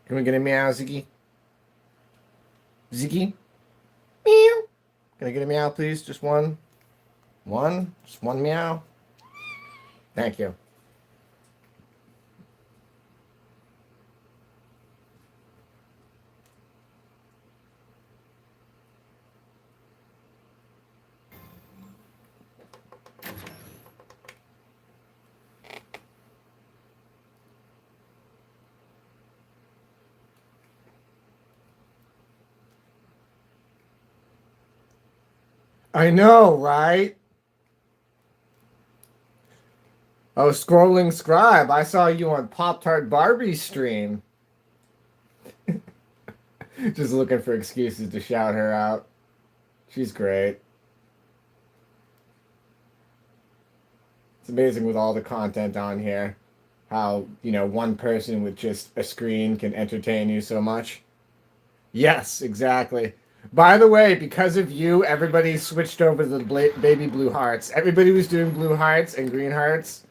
Can we get a meow, Ziggy? Ziggy? Meow. Can I get a meow, please? Just one? One? Just one meow? Thank you. I know, right? Oh, scrolling scribe. I saw you on Pop Tart Barbie's stream. Just looking for excuses to shout her out. She's great. It's amazing with all the content on here. How, one person with just a screen can entertain you so much. Yes, exactly. By the way, because of you, everybody switched over to the baby blue hearts. Everybody was doing blue hearts and green hearts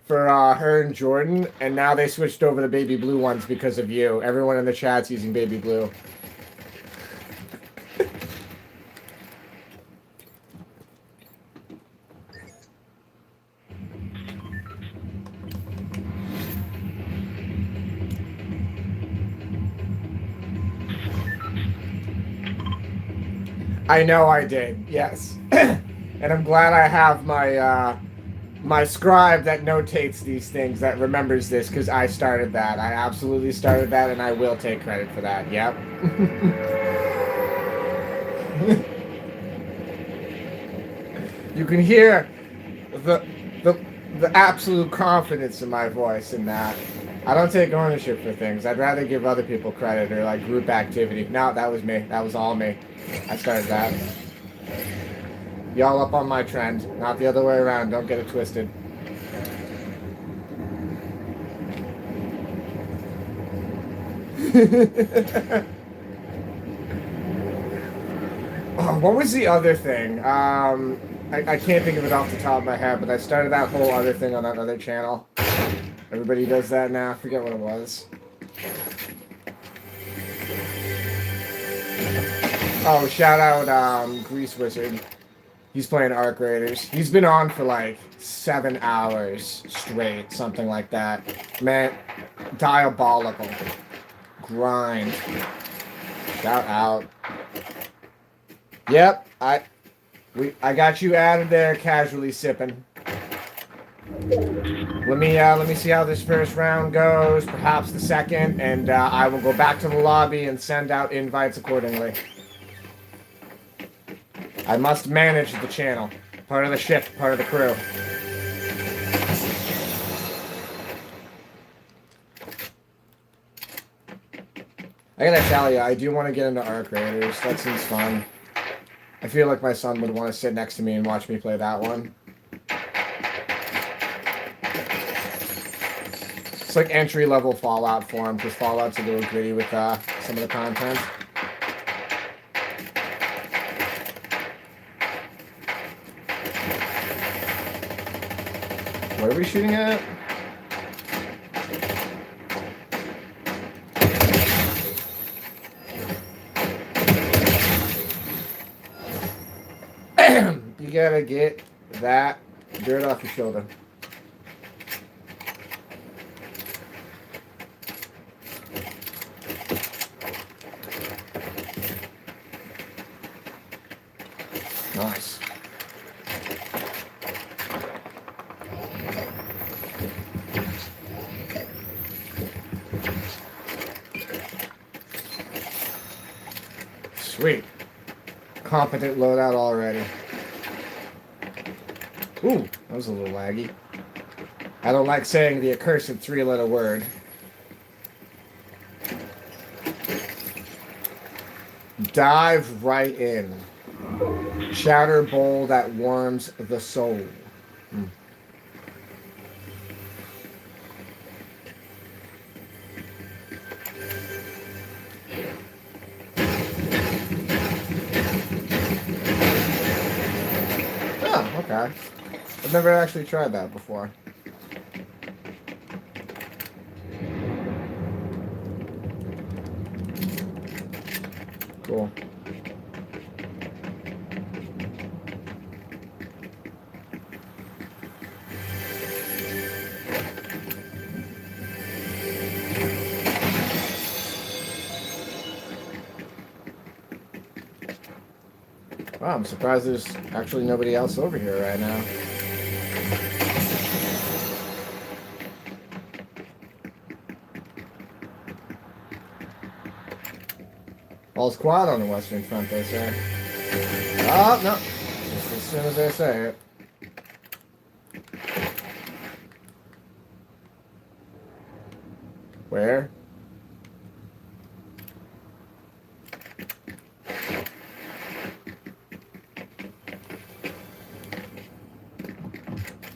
for her and Jordan, and now they switched over to baby blue ones because of you. Everyone in the chat's using baby blue. I know I did, yes. And I'm glad I have my scribe that notates these things, that remembers this, because I started that. I absolutely started that, and I will take credit for that. Yep. You can hear the the the absolute confidence in my voice in that. I don't take ownership for things. I'd rather give other people credit or like group activity. No, that was me. That was all me. I started that. Y'all up on my trend, not the other way around. Don't get it twisted. Oh, what was the other thing? I can't think of it off the top of my head, but I started that whole other thing on that other channel. Everybody does that now. I forget what it was. Oh, shout out Grease Wizard. He's playing Arc Raiders. He's been on for like 7 hours straight, something like that. Man, diabolical. Grind. Shout out. Yep, I got you added there, casually sipping. Let me see how this first round goes, perhaps the second, and I will go back to the lobby and send out invites accordingly. I must manage the channel. Part of the shift, part of the crew. I gotta tell you, I do want to get into Arc Raiders. That seems fun. I feel like my son would want to sit next to me and watch me play that one. It's like entry-level Fallout for him, because Fallout's a little gritty with some of the content. What are we shooting at? You gotta get that dirt off your shoulder. Nice. Sweet. Competent loadout already. Ooh, that was a little laggy. I don't like saying the accursed 3-letter word. Dive right in. Shatter bowl that warms the soul. Mm. Oh, okay. I've never actually tried that before. Cool. Wow, I'm surprised there's actually nobody else over here right now. All's quiet on the Western Front, they say. Oh, no. Just as soon as they say it. Where?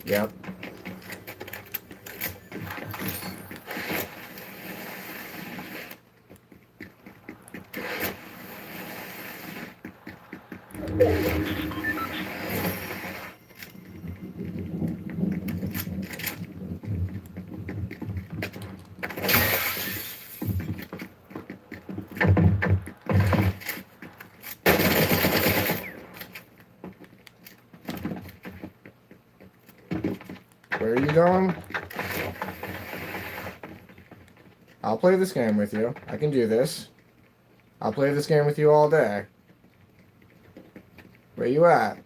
Yep. Where are you going? I'll play this game with you. I can do this. I'll play this game with you all day. Where you at?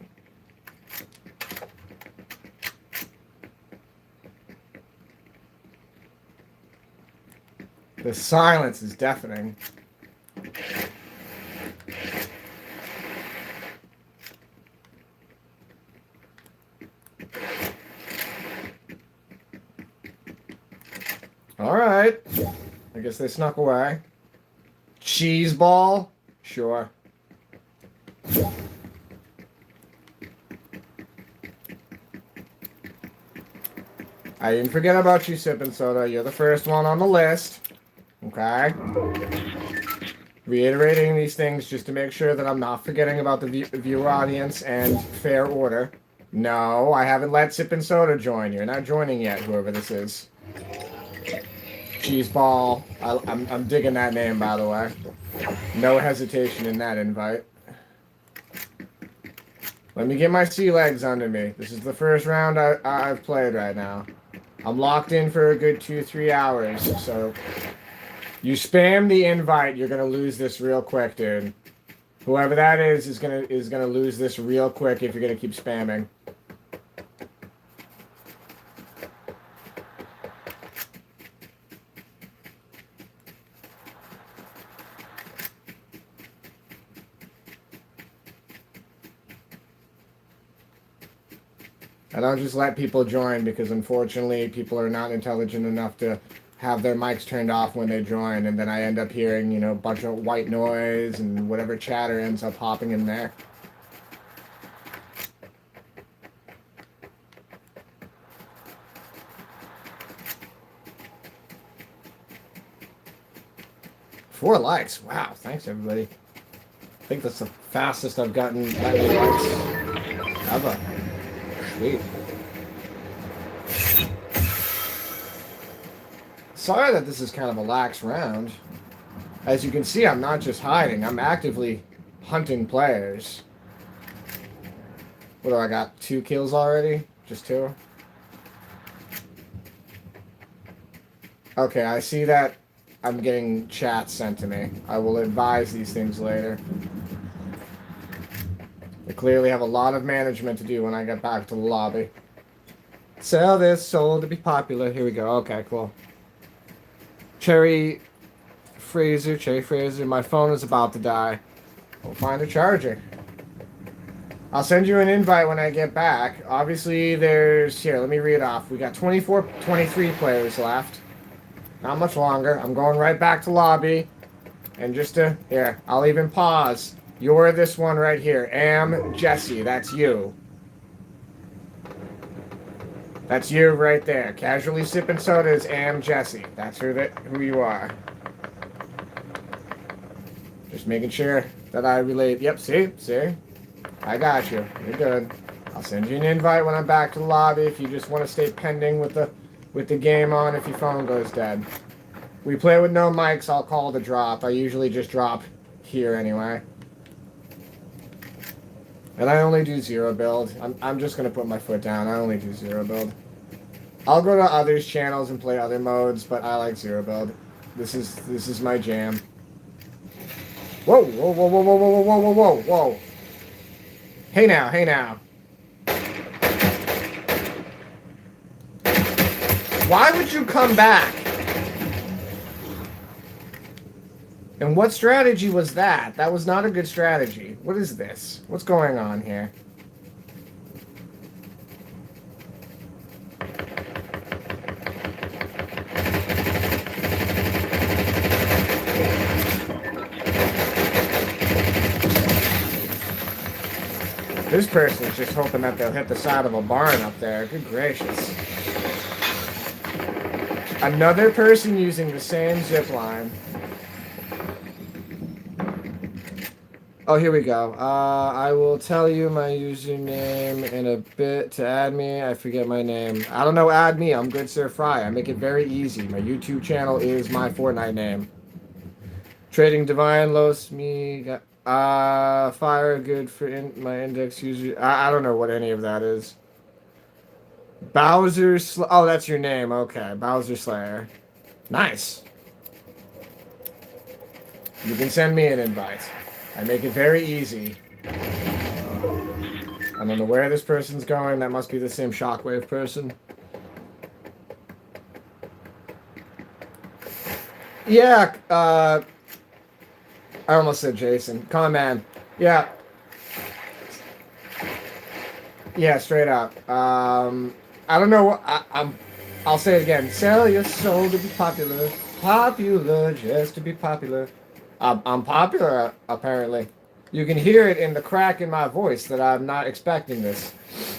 The silence is deafening. Alright. I guess they snuck away. Cheese ball? Sure. I didn't forget about you, Sippin' Soda. You're the first one on the list. Okay? Reiterating these things just to make sure that I'm not forgetting about the viewer audience and fair order. No, I haven't let Sippin' Soda join. You're not joining yet, whoever this is. Cheese ball. I'm digging that name, by the way. No hesitation in that invite. Let me get my sea legs under me. This is the first round I've played right now. I'm locked in for a good 2-3 hours, so you spam the invite, you're gonna lose this real quick, dude. Whoever that is gonna lose this real quick if you're gonna keep spamming. I don't just let people join because unfortunately people are not intelligent enough to have their mics turned off when they join, and then I end up hearing, you know, a bunch of white noise and whatever chatter ends up popping in there. Four likes. Wow, thanks everybody. I think that's the fastest I've gotten that many likes ever. Sweet. Sorry that this is kind of a lax round. As you can see, I'm not just hiding. I'm actively hunting players. What do I got? 2 kills already? Just 2? Okay, I see that I'm getting chats sent to me. I will advise these things later. I clearly have a lot of management to do when I get back to the lobby. Sell this soul to be popular. Here we go. Okay, cool. Cherry Fraser, my phone is about to die. We'll find a charger. I'll send you an invite when I get back. Obviously, here, let me read off. We got 23 players left. Not much longer. I'm going right back to lobby. And here, I'll even pause. You're this one right here. Am Jesse. That's you. That's you right there. Casually sipping sodas, Am Jesse. That's who you are. Just making sure that I relate. Yep, see? I got you. You're good. I'll send you an invite when I'm back to the lobby if you just want to stay pending with the game on if your phone goes dead. We play with no mics, I'll call the drop. I usually just drop here anyway. And I only do 0 build. I'm just going to put my foot down. I only do 0 build. I'll go to others' channels and play other modes, but I like 0 build. This is my jam. Whoa, whoa, whoa, whoa, whoa, whoa, whoa, whoa, whoa, whoa. Hey now, hey now. Why would you come back? And what strategy was that? That was not a good strategy. What is this? What's going on here? This person's just hoping that they'll hit the side of a barn up there. Good gracious. Another person using the same zip line. Oh, here we go. I will tell you my username in a bit to add me. I forget my name. I don't know, add me. I'm Good Sir Fry. I make it very easy. My YouTube channel is my Fortnite name. Trading Divine, Los Me, Fire, good for my index user. I don't know what any of that is. Bowser oh, that's your name. Okay, Bowser Slayer. Nice. You can send me an invite. I make it very easy. I don't know where this person's going. That must be the same Shockwave person. Yeah, I almost said Jason. Come on, man. Yeah. Yeah, straight up. I don't know. I'll say it again. Sell your soul to be popular. Popular just to be popular. I'm popular, apparently. You can hear it in the crack in my voice that I'm not expecting this.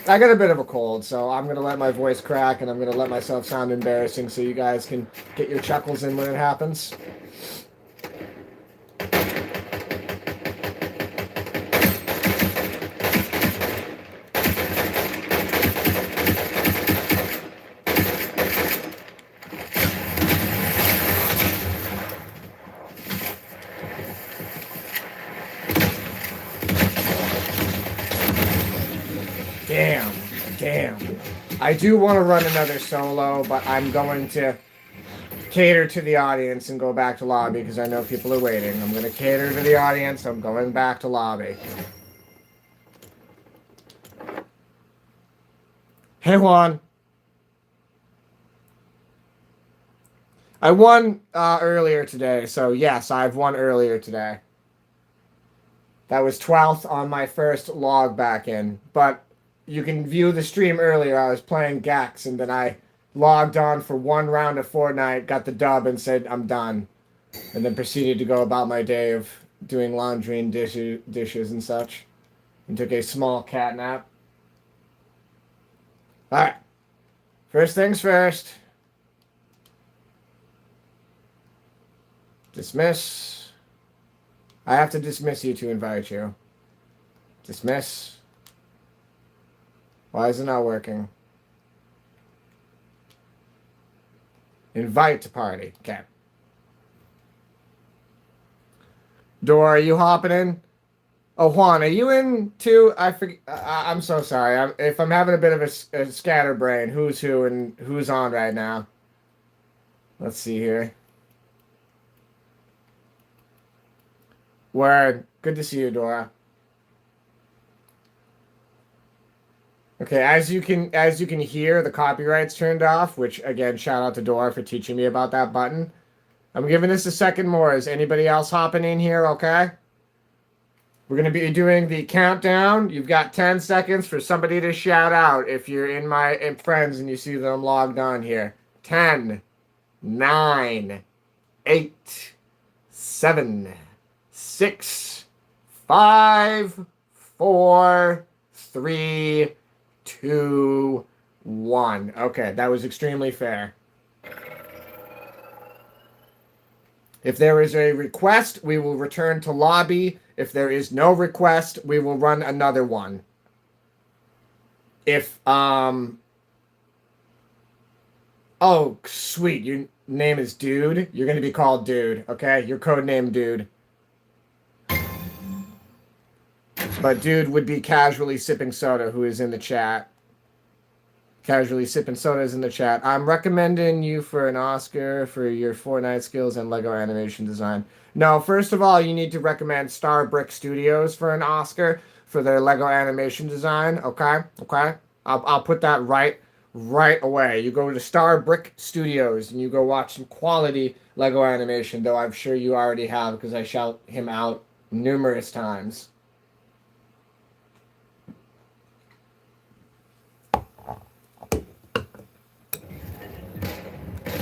I got a bit of a cold, so I'm going to let my voice crack, and I'm going to let myself sound embarrassing so you guys can get your chuckles in when it happens. Damn. I do want to run another solo, but I'm going to cater to the audience and go back to lobby because I know people are waiting. I'm going to cater to the audience. I'm going back to lobby. Hey, Juan. I won earlier today, so yes, I've won earlier today. That was 12th on my first log back in, but you can view the stream earlier. I was playing Gax, and then I logged on for one round of Fortnite, got the dub, and said I'm done. And then proceeded to go about my day of doing laundry and dishes and such. And took a small cat nap. Alright. First things first. Dismiss. I have to dismiss you to invite you. Dismiss. Why is it not working? Invite to party. Okay. Door, are you hopping in? Oh, Juan, are you in too? I'm so sorry. If I'm having a bit of a scatterbrain, who's who and who's on right now? Let's see here. Word. Good to see you, Dora. Okay, as you can hear, the copyright's turned off, which again, shout out to Dora for teaching me about that button. I'm giving this a second more. Is anybody else hopping in here, okay? We're going to be doing the countdown. You've got 10 seconds for somebody to shout out if you're in my friends and you see that I'm logged on here. 10, 9, 8, 7, 6, 5, 4, 3, 2, 1. Okay, that was extremely fair. If there is a request, we will return to lobby. If there is no request, we will run another one. If, oh, sweet, your name is Dude. You're going to be called Dude, okay? Your code name Dude. But dude would be casually sipping soda, who is in the chat. Casually sipping soda is in the chat. I'm recommending you for an Oscar for your Fortnite skills and Lego animation design. No, first of all, you need to recommend Star Brick Studios for an Oscar for their Lego animation design. Okay, okay. I'll put that right away. You go to Star Brick Studios and you go watch some quality Lego animation. Though I'm sure you already have because I shout him out numerous times.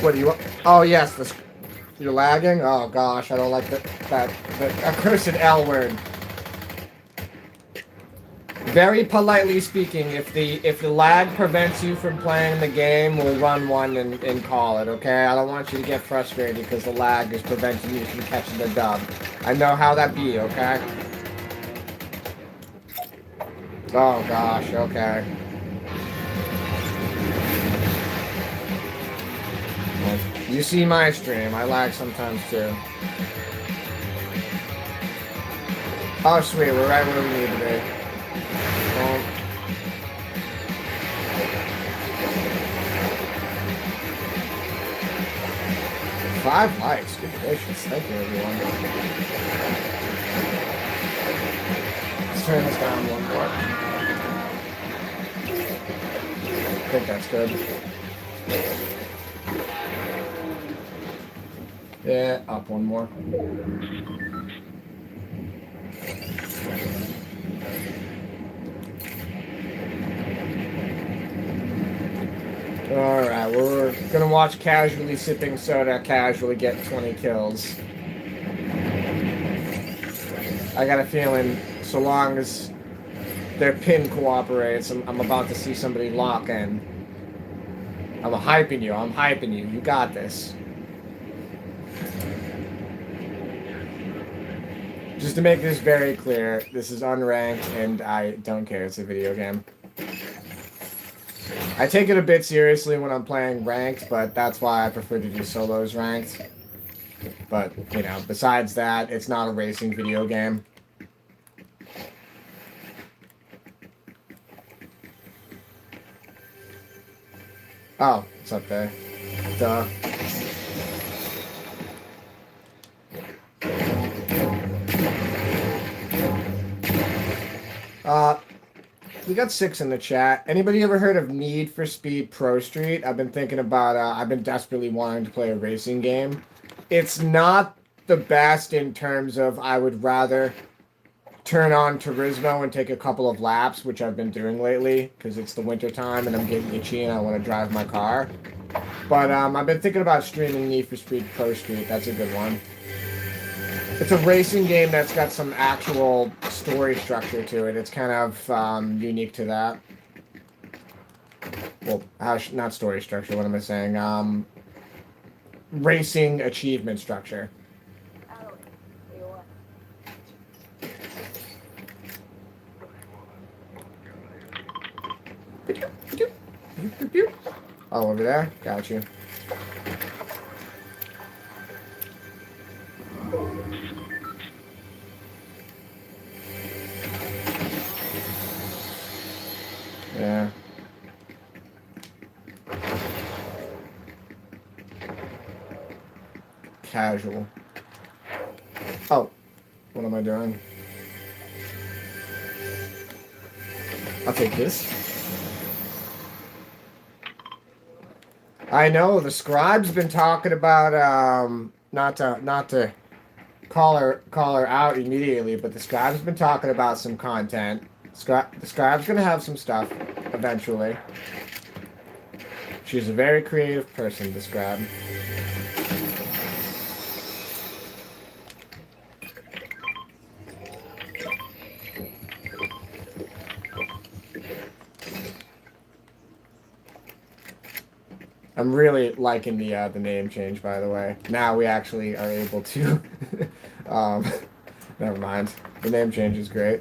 What do you want? Oh yes, you're lagging. Oh gosh, I don't like that accursed L word. Very politely speaking, if the lag prevents you from playing the game, we'll run one and call it. Okay? I don't want you to get frustrated because the lag is preventing you from catching the dub. I know how that be. Okay? Oh gosh. Okay. You see my stream. I lag sometimes too. Oh, sweet. We're right where we need to be. 5 likes. Good gracious. Thank you, everyone. Let's turn this down one more. I think that's good. Yeah, up one more. Alright, we're gonna watch casually sipping soda casually get 20 kills. I got a feeling so long as their pin cooperates, I'm about to see somebody lock in. I'm hyping you. You got this. Just to make this very clear, this is unranked and I don't care. It's a video game. I take it a bit seriously when I'm playing ranked, but that's why I prefer to do solos ranked. But, you know, besides that, it's not a racing video game. Oh, it's up there. Duh. We got 6 in the chat. Anybody ever heard of Need for Speed Pro Street? I've been thinking about, I've been desperately wanting to play a racing game. It's not the best in terms of I would rather turn on Turismo and take a couple of laps, which I've been doing lately, because it's the winter time and I'm getting itchy and I want to drive my car. But I've been thinking about streaming Need for Speed Pro Street. That's a good one. It's a racing game that's got some actual story structure to it. It's kind of unique to that. Well, not story structure, what am I saying? Racing achievement structure. Oh, over there? Got you. Yeah. Casual. Oh, what am I doing? I'll take this. I know the scribe's been talking about not to call her out immediately, but the scribe's been talking about some content. The scribe's gonna have some stuff eventually. She's a very creative person, the scribe. I'm really liking the name change, by the way. Now we actually are able to. Never mind. The name change is great.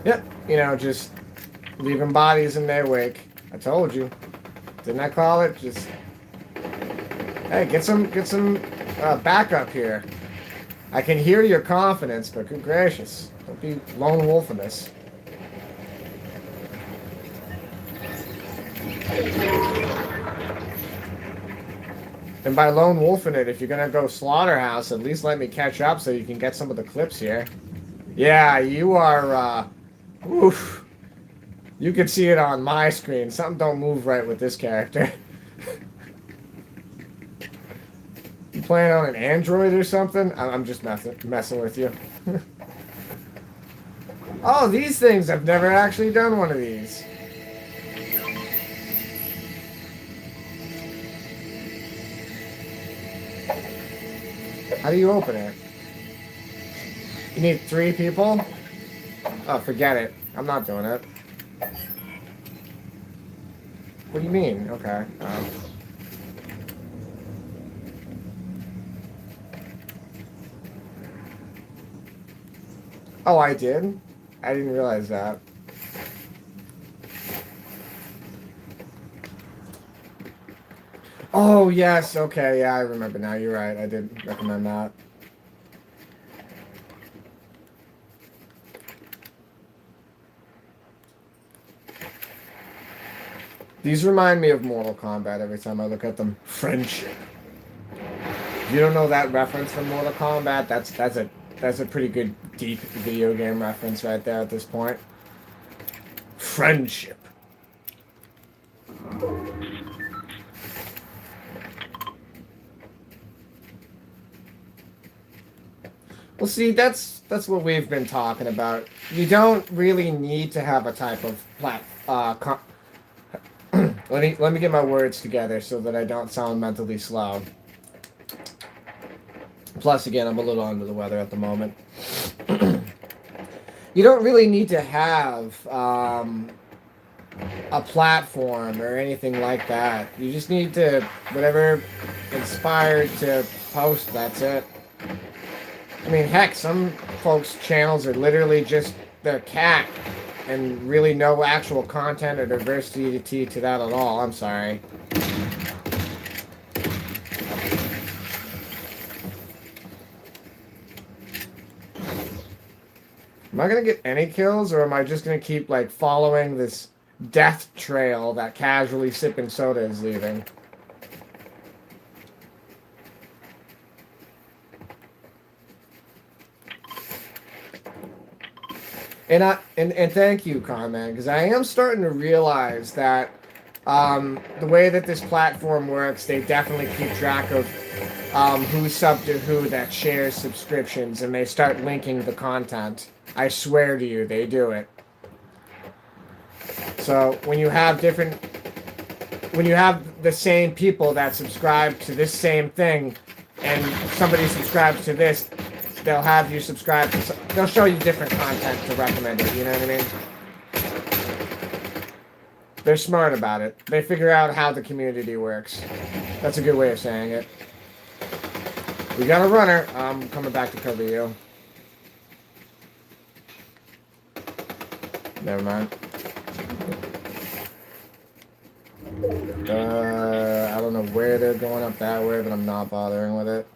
Yep, you know, just leaving bodies in their wake. I told you. Didn't I call it? Just Hey, get some backup here. I can hear your confidence, but good gracious, don't be lone wolfing this. And by lone wolfing it, if you're gonna go slaughterhouse, at least let me catch up so you can get some of the clips here. Yeah, you are. Oof. You can see it on my screen. Something don't move right with this character. You playing on an Android or something? I'm just messing with you. Oh, these things! I've never actually done one of these. How do you open it? You need 3 people? Oh, forget it. I'm not doing it. What do you mean? Okay. Oh, I did? I didn't realize that. Oh, yes. Okay, yeah, I remember now. You're right. I did recommend that. These remind me of Mortal Kombat every time I look at them. Friendship. If you don't know that reference from Mortal Kombat, that's a pretty good deep video game reference right there at this point. Friendship. Well, see, that's what we've been talking about. You don't really need to have a type of let me get my words together so that I don't sound mentally slow. Plus, again, I'm a little under the weather at the moment. You don't really need to have a platform or anything like that. You just need to, whatever inspired to post, that's it. I mean, heck, some folks' channels are literally just their cat and really no actual content or diversity to that at all. I'm sorry. Am I gonna get any kills, or am I just gonna keep, like, following this death trail that casually sipping soda is leaving? And thank you, Conman, because I am starting to realize that the way that this platform works, they definitely keep track of who's sub to who that shares subscriptions, and they start linking the content. I swear to you, they do it. So when you have the same people that subscribe to this same thing, and somebody subscribes to this, they'll have you subscribe to. They'll show you different content to recommend it. You know what I mean? They're smart about it. They figure out how the community works. That's a good way of saying it. We got a runner. I'm coming back to cover you. Never mind. I don't know where they're going up that way, but I'm not bothering with it.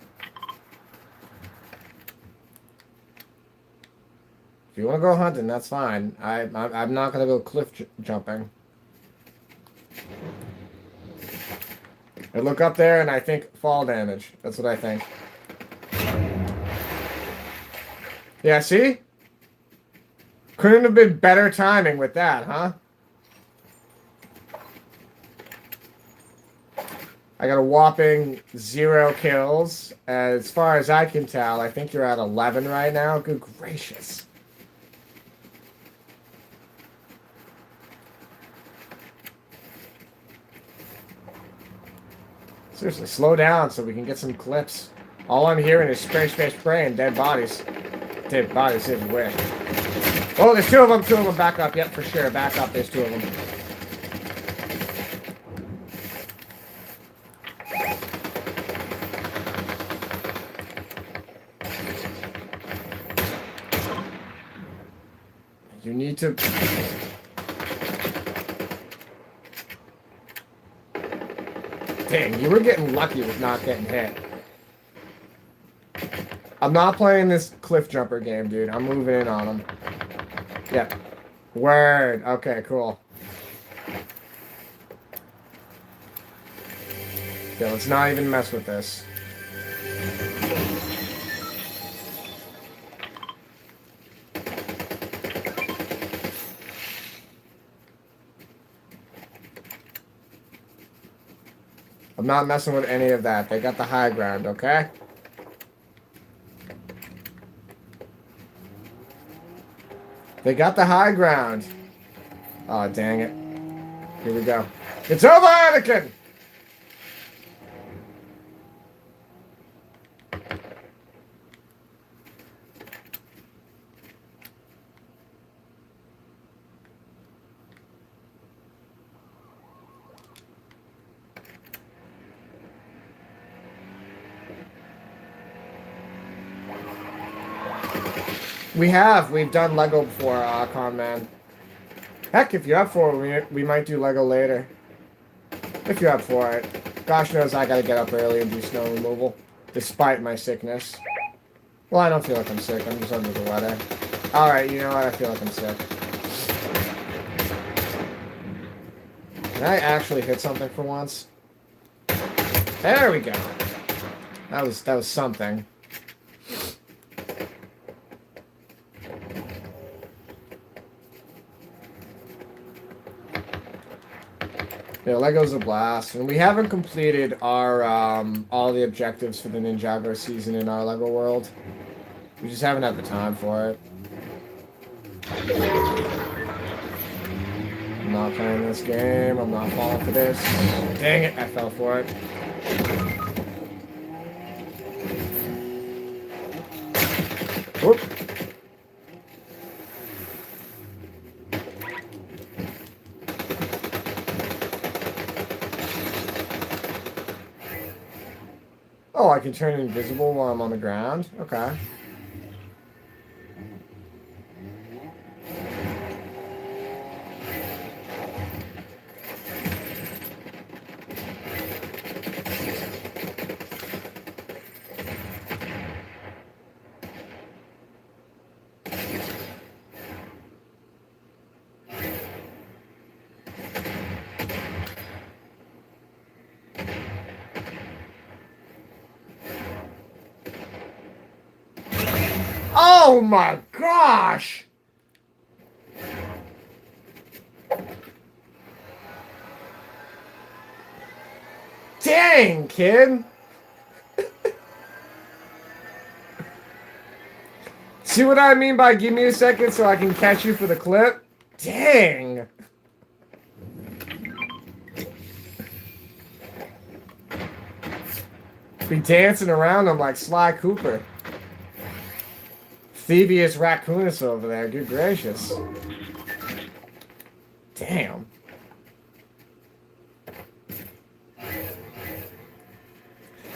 If you want to go hunting, that's fine. I'm not going to go cliff jumping. I look up there and I think fall damage. That's what I think. Yeah, see? Couldn't have been better timing with that, huh? I got a whopping 0 kills. As far as I can tell, I think you're at 11 right now. Good gracious. Seriously, slow down so we can get some clips. All I'm hearing is spray, spray, spray, and dead bodies. Dead bodies everywhere. Oh, there's 2 of them. 2 of them. Back up. Yep, for sure. Back up. There's 2 of them. You need to... Dang, you were getting lucky with not getting hit. I'm not playing this cliff jumper game, dude. I'm moving in on him. Yep. Word. Okay, cool. Okay, let's not even mess with this. I'm not messing with any of that. They got the high ground, okay? They got the high ground. Oh, dang it. Here we go. It's over, Anakin! We've done Lego before, Con Man. Heck, if you're up for it, we might do Lego later. If you're up for it. Gosh knows I gotta get up early and do snow removal. Despite my sickness. Well, I don't feel like I'm sick. I'm just under the weather. Alright, you know what? I feel like I'm sick. Can I actually hit something for once? There we go. That was something. Yeah, Lego's a blast, and we haven't completed our all the objectives for the Ninjago season in our Lego world. We just haven't had the time for it. I'm not playing this game. I'm not falling for this. Dang it! I fell for it. Whoop. Oh, I can turn invisible while I'm on the ground? Okay. Oh my gosh! Dang, kid! See what I mean by give me a second so I can catch you for the clip? Dang! Be dancing around him like Sly Cooper. Thievius Raccoonus over there, good gracious. Damn.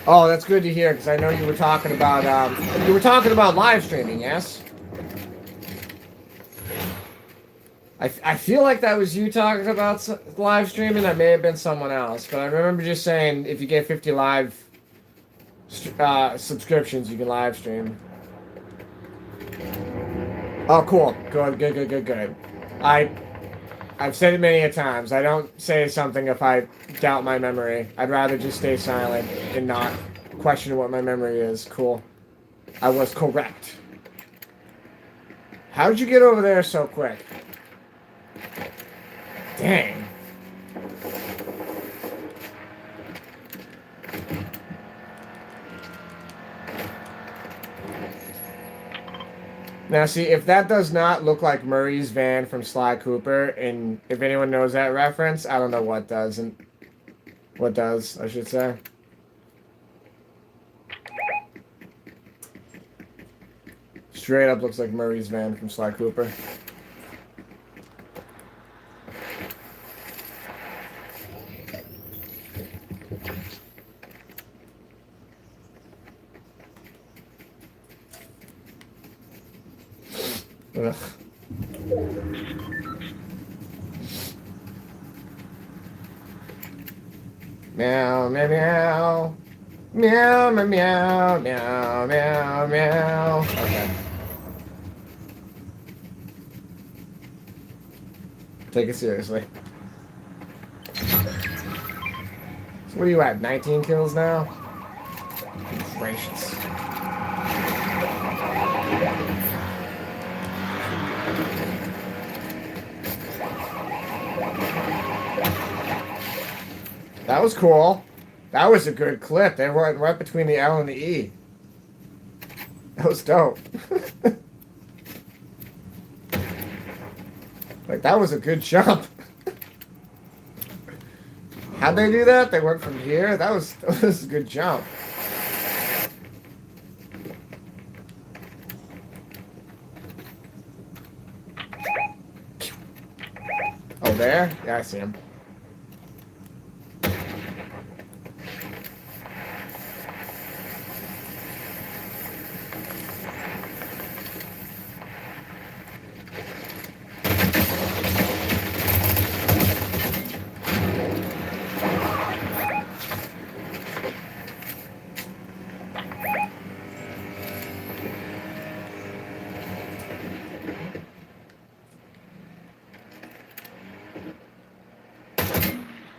Oh, that's good to hear, because I know you were talking about live streaming, yes? I feel like that was you talking about live streaming. That may have been someone else, but I remember just saying if you get 50 live subscriptions, you can live stream. Oh, cool. Good. I've said it many a times. I don't say something if I doubt my memory. I'd rather just stay silent and not question what my memory is. Cool. I was correct. How'd you get over there so quick? Dang. Now, see, if that does not look like Murray's van from Sly Cooper, and if anyone knows that reference, I don't know what does, and what does, I should say. Straight up looks like Murray's van from Sly Cooper. Ugh. Meow, meow, meow. Meow, meow, meow, meow, meow, meow. Okay. Take it seriously. So what are you at? 19 kills now? Gracious. That was cool. That was a good clip. They were right between the L and the E. That was dope. Like, that was a good jump. How'd they do that? They went from here? That was a good jump. Oh, there? Yeah, I see him.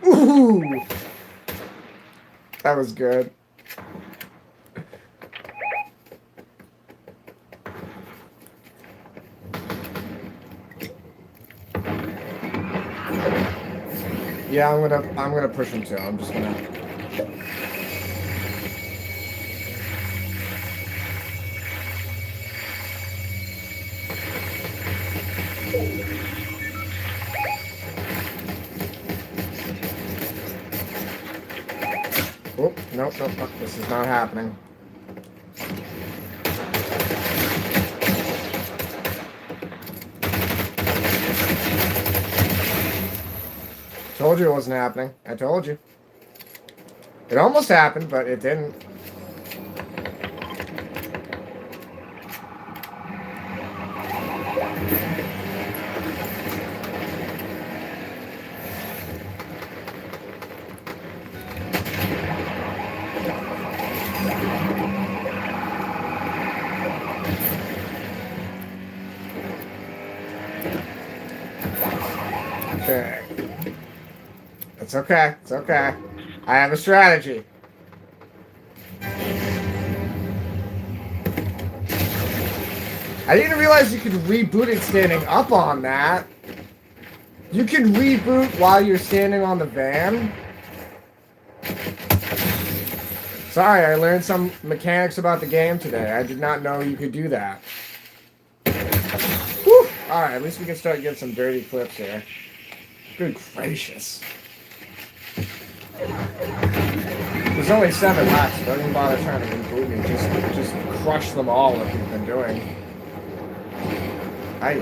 Ooh! That was good. Yeah, I'm gonna push him too. I'm just gonna. Oh, nope, nope, nope. This is not happening. Told you it wasn't happening. I told you. It almost happened, but it didn't. Okay. It's okay. It's okay. I have a strategy. I didn't realize you could reboot it standing up on that. You can reboot while you're standing on the van. Sorry, I learned some mechanics about the game today. I did not know you could do that. Whew. Alright, at least we can start getting some dirty clips here. Good gracious. There's only 7 left, so don't even bother trying to reboot me. Just crush them all like you've been doing. Aye.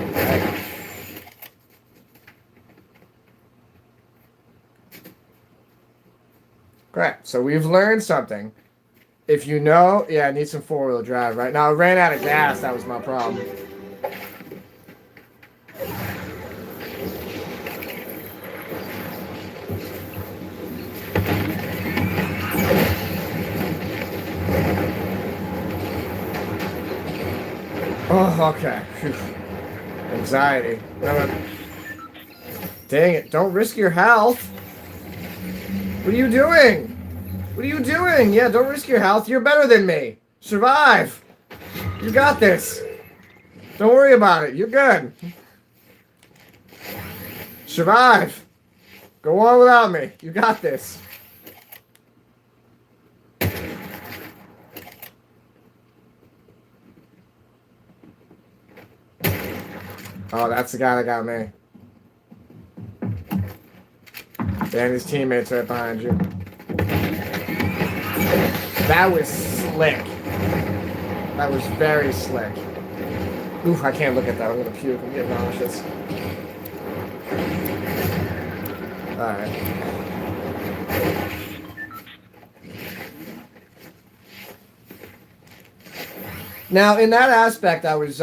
Great. So we've learned something. If you know, yeah, I need some 4-wheel drive. Right now, I ran out of gas. That was my problem. Oh, okay. Whew. Anxiety. Dang it. Don't risk your health. What are you doing? What are you doing? Yeah, don't risk your health. You're better than me. Survive. You got this. Don't worry about it. You're good. Survive. Go on without me. You got this. Oh, that's the guy that got me. And his teammates right behind you. That was slick. That was very slick. Oof, I can't look at that. I'm gonna puke. I'm getting nauseous. Alright. Now, in that aspect, I was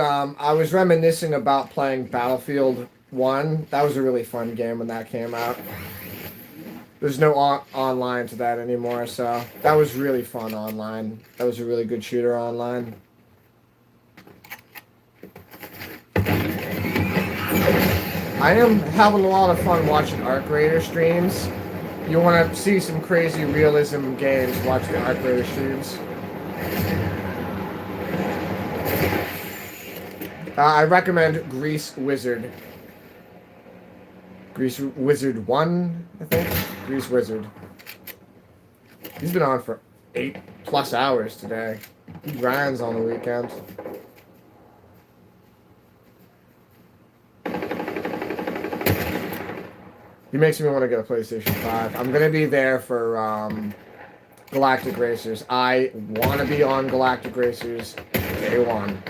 reminiscing about playing Battlefield 1. That was a really fun game when that came out. There's no online to that anymore, so that was really fun online. That was a really good shooter online. I am having a lot of fun watching Arc Raider streams. You want to see some crazy realism games, watch the Arc Raider streams. I recommend Grease Wizard. Grease Wizard 1, I think? Grease Wizard. He's been on for 8+ hours today. He grinds on the weekend. He makes me want to get a PlayStation 5. I'm going to be there for Galactic Racers. I want to be on Galactic Racers day one.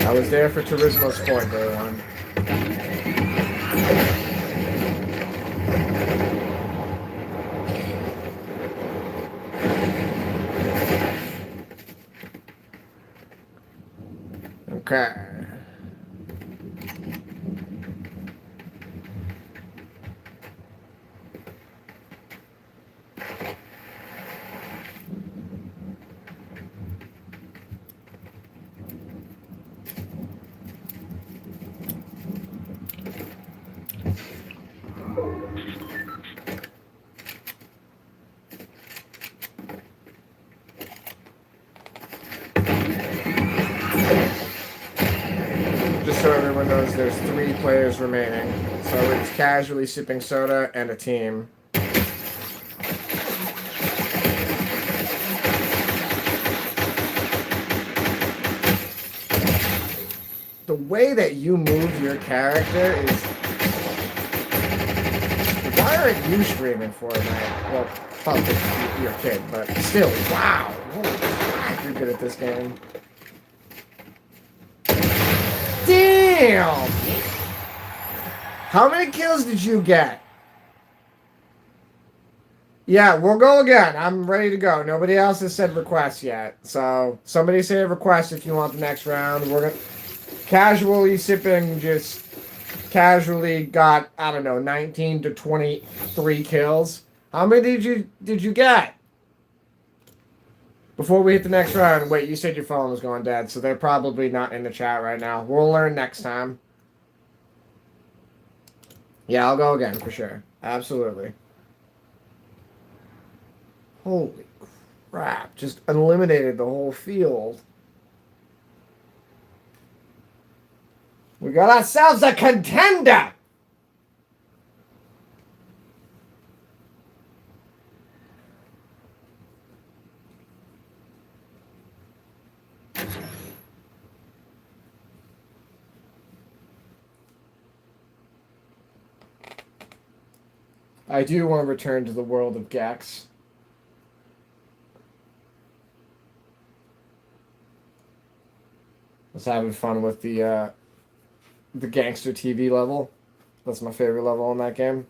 I was there for Turismo Sport day one. Okay. So everyone knows there's 3 players remaining. So it's casually sipping soda and a team. The way that you move your character is... Why aren't you streaming Fortnite? Well, probably because you're a kid, but still, wow! Holy crap, you're good at this game. Damn! How many kills did you get? Yeah, we'll go again. I'm ready to go. Nobody else has said request yet. So, somebody say a request if you want the next round. We're gonna... Casually sipping just casually got, I don't know, 19 to 23 kills. How many did you get? Before we hit the next round, wait, you said your phone was going dead, so they're probably not in the chat right now. We'll learn next time. Yeah, I'll go again, for sure. Absolutely. Holy crap. Just eliminated the whole field. We got ourselves a contender! I do want to return to the world of Gex. I was having fun with the gangster TV level. That's my favorite level in that game.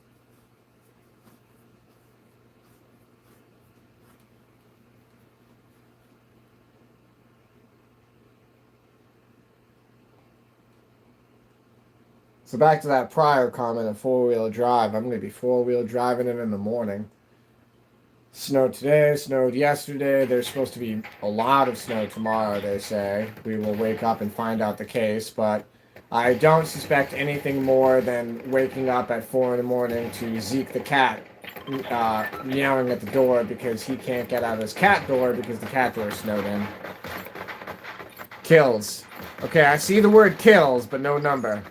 So back to that prior comment of four-wheel drive. I'm going to be four-wheel driving it in the morning. Snowed today, snowed yesterday. There's supposed to be a lot of snow tomorrow, they say. We will wake up and find out the case, but I don't suspect anything more than waking up at 4 in the morning to Zeke the cat meowing at the door because he can't get out of his cat door because the cat door is snowed in. Kills. Okay, I see the word kills, but no number.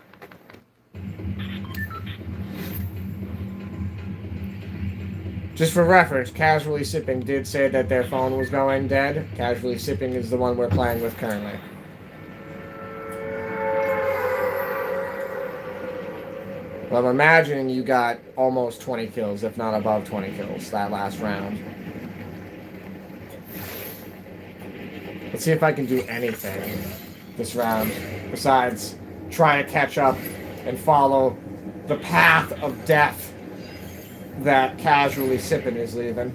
Just for reference, Casually Sipping did say that their phone was going dead. Casually Sipping is the one we're playing with currently. Well, I'm imagining you got almost 20 kills, if not above 20 kills, that last round. Let's see if I can do anything this round, besides try to catch up and follow the path of death that Casually Sipping is leaving.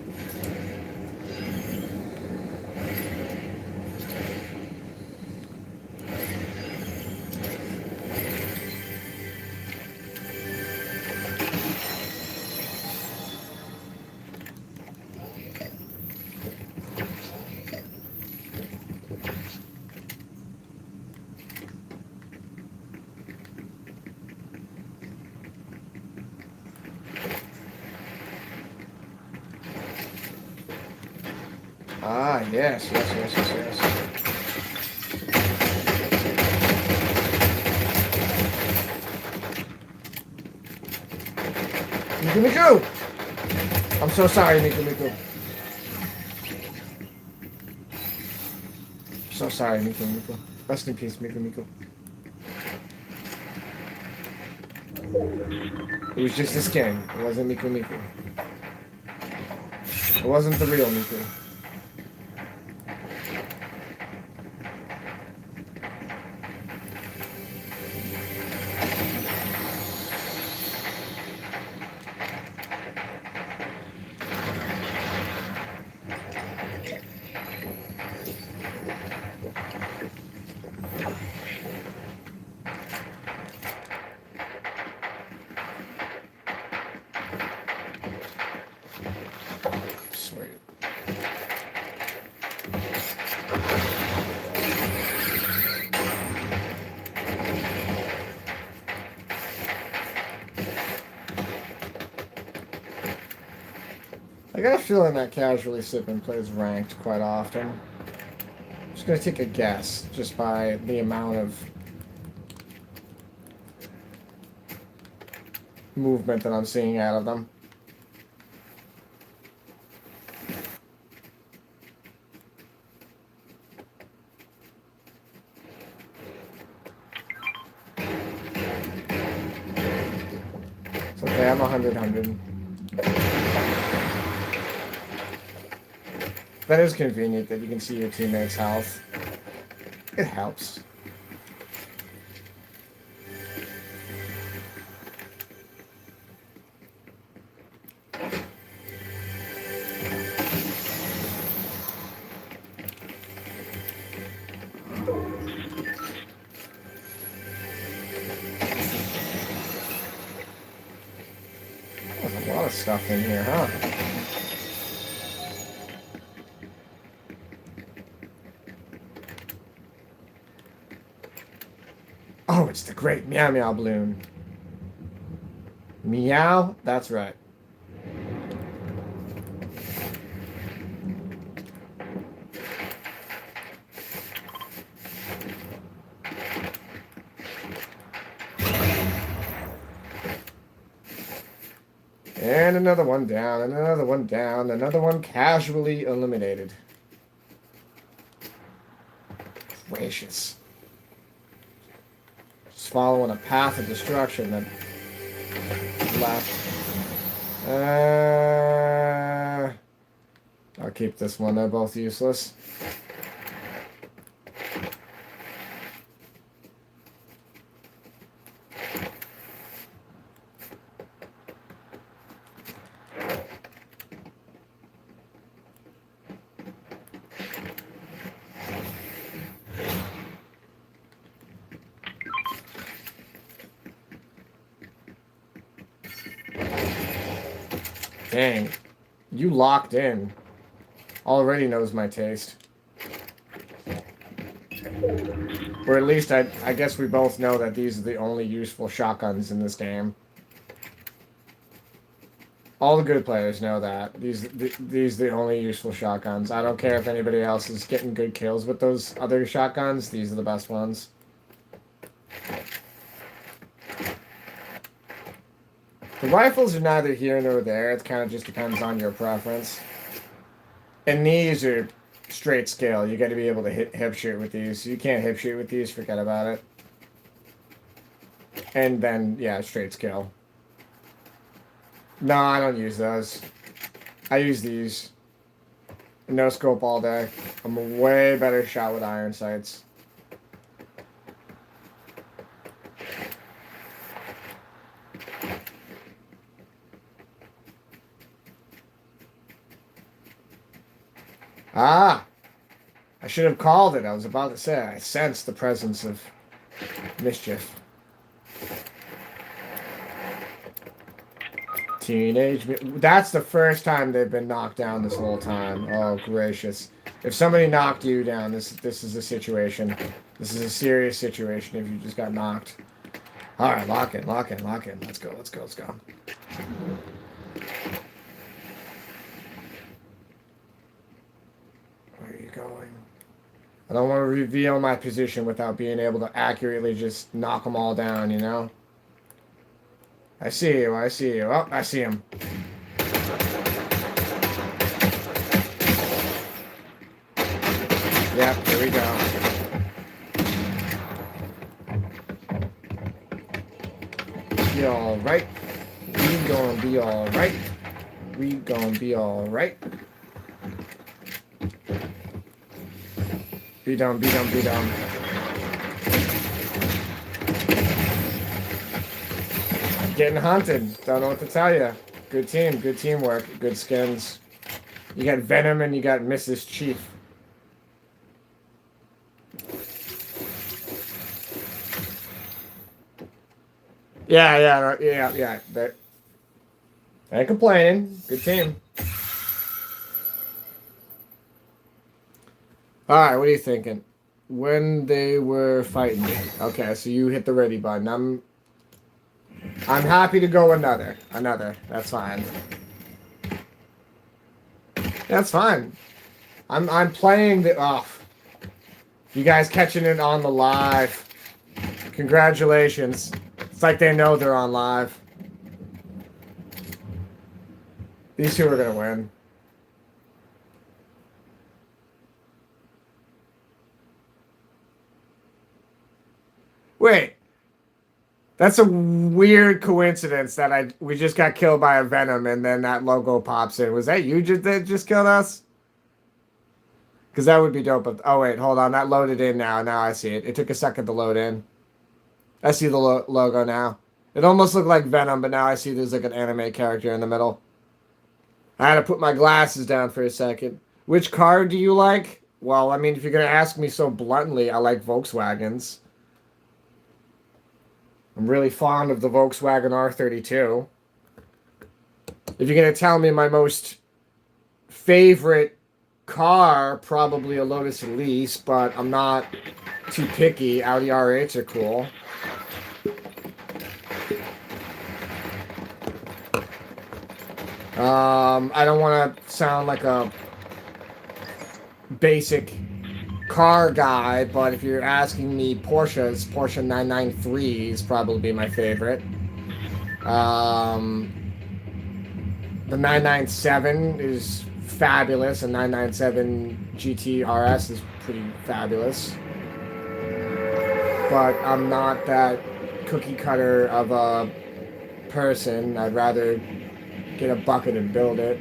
Ah, yes, yes, yes, yes, yes. Miku Miku! I'm so sorry, Miku Miku. So sorry, Miku Miku. Rest in peace, Miku Miku. It was just a skin. It wasn't Miku Miku. It wasn't the real Miku. Sweet. I got a feeling that Casually Sipping plays ranked quite often. I'm just gonna take a guess, just by the amount of movement that I'm seeing out of them. So okay, I'm 100. That is convenient that you can see your teammates' health. It helps. There's a lot of stuff in here, huh? Oh, it's the great Meow Meow balloon. Meow? That's right. And another one down, and another one down, another one casually eliminated. Gracious. Just following a path of destruction that left. I'll keep this one. They're both useless. Dang. You locked in. Already knows my taste. Or at least I guess we both know that these are the only useful shotguns in this game. All the good players know that. These are the only useful shotguns. I don't care if anybody else is getting good kills with those other shotguns. These are the best ones. The rifles are neither here nor there. It kind of just depends on your preference. And these are straight scale. You got to be able to hip shoot with these. You can't hip shoot with these. Forget about it. And then, yeah, straight scale. No, I don't use those. I use these. No scope all day. I'm a way better shot with iron sights. Ah! I should have called it. I was about to say, I sensed the presence of mischief. That's the first time they've been knocked down this whole time. Oh, gracious. If somebody knocked you down, this is a situation. This is a serious situation if you just got knocked. Alright, lock in. Let's go. going? I don't want to reveal my position without being able to accurately just knock them all down, you know? I see you, I see you. Oh, I see him. Yep, here we go. Be alright. We gonna be alright. We gonna be alright. Be done, be done, be done. Getting hunted. Don't know what to tell you. Good team, good teamwork, good skins. You got Venom and you got Mrs. Chief. Yeah. But I ain't complaining. Good team. Alright, what are you thinking? When they were fighting. Okay, so you hit the ready button. I'm happy to go another. That's fine. That's fine. I'm playing the You guys catching it on the live. Congratulations. It's like they know they're on live. These two are gonna win. Wait. That's a weird coincidence that we just got killed by a Venom and then that logo pops in. Was that you that just killed us? Because that would be dope. But, oh, wait, hold on. That loaded in now. Now I see it. It took a second to load in. I see the logo now. It almost looked like Venom, but now I see there's like an anime character in the middle. I had to put my glasses down for a second. Which car do you like? Well, I mean, if you're going to ask me so bluntly, I like Volkswagens. I'm really fond of the Volkswagen R32. If you're going to tell me my most favorite car, probably a Lotus Elise, but I'm not too picky. Audi R8s are cool. I don't want to sound like a basic car guy, but if you're asking me Porsche 993 is probably my favorite. The 997 is fabulous, and 997 GT RS is pretty fabulous. But I'm not that cookie cutter of a person. I'd rather get a bucket and build it.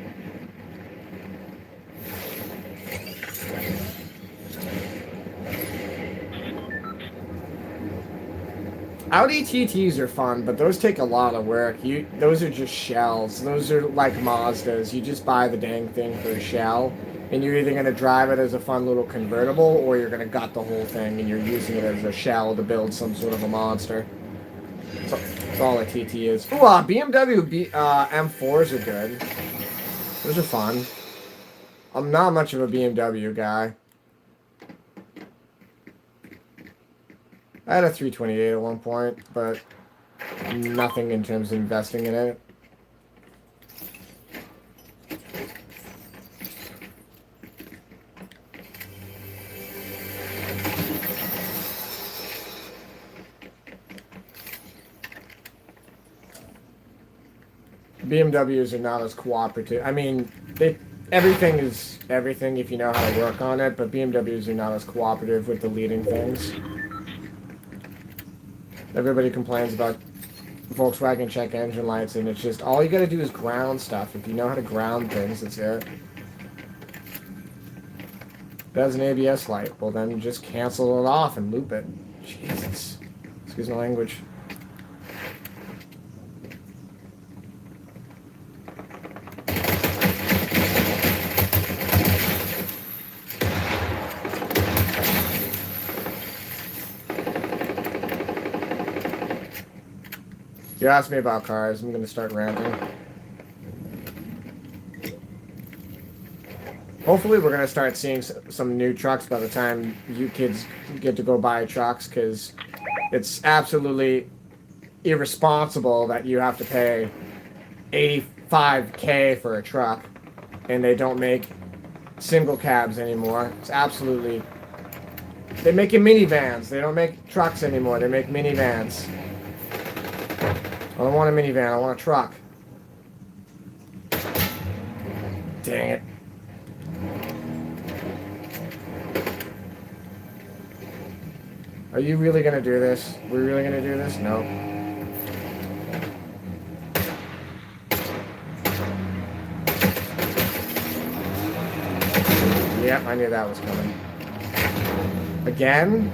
Audi TTs are fun, but those take a lot of work. Those are just shells. Those are like Mazdas. You just buy the dang thing for a shell, and you're either going to drive it as a fun little convertible, or you're going to gut the whole thing, and you're using it as a shell to build some sort of a monster. That's all a TT is. Ooh, BMW M4s are good. Those are fun. I'm not much of a BMW guy. I had a 328 at one point, but nothing in terms of investing in it. BMWs are not as cooperative. I mean, everything is everything if you know how to work on it, but BMWs are not as cooperative with deleting things. Everybody complains about Volkswagen check engine lights, and it's just all you gotta do is ground stuff. If you know how to ground things, that's it. That's an ABS light. Well, then just cancel it off and loop it. Jesus. Excuse my language. You asked me about cars. I'm going to start ranting. Hopefully we're going to start seeing some new trucks by the time you kids get to go buy trucks, because it's absolutely irresponsible that you have to pay $85K for a truck and they don't make single cabs anymore. It's absolutely... They're making minivans. They don't make trucks anymore. They make minivans. I don't want a minivan. I want a truck. Dang it. Are you really going to do this? We're really going to do this? No. Yep, I knew that was coming. Again?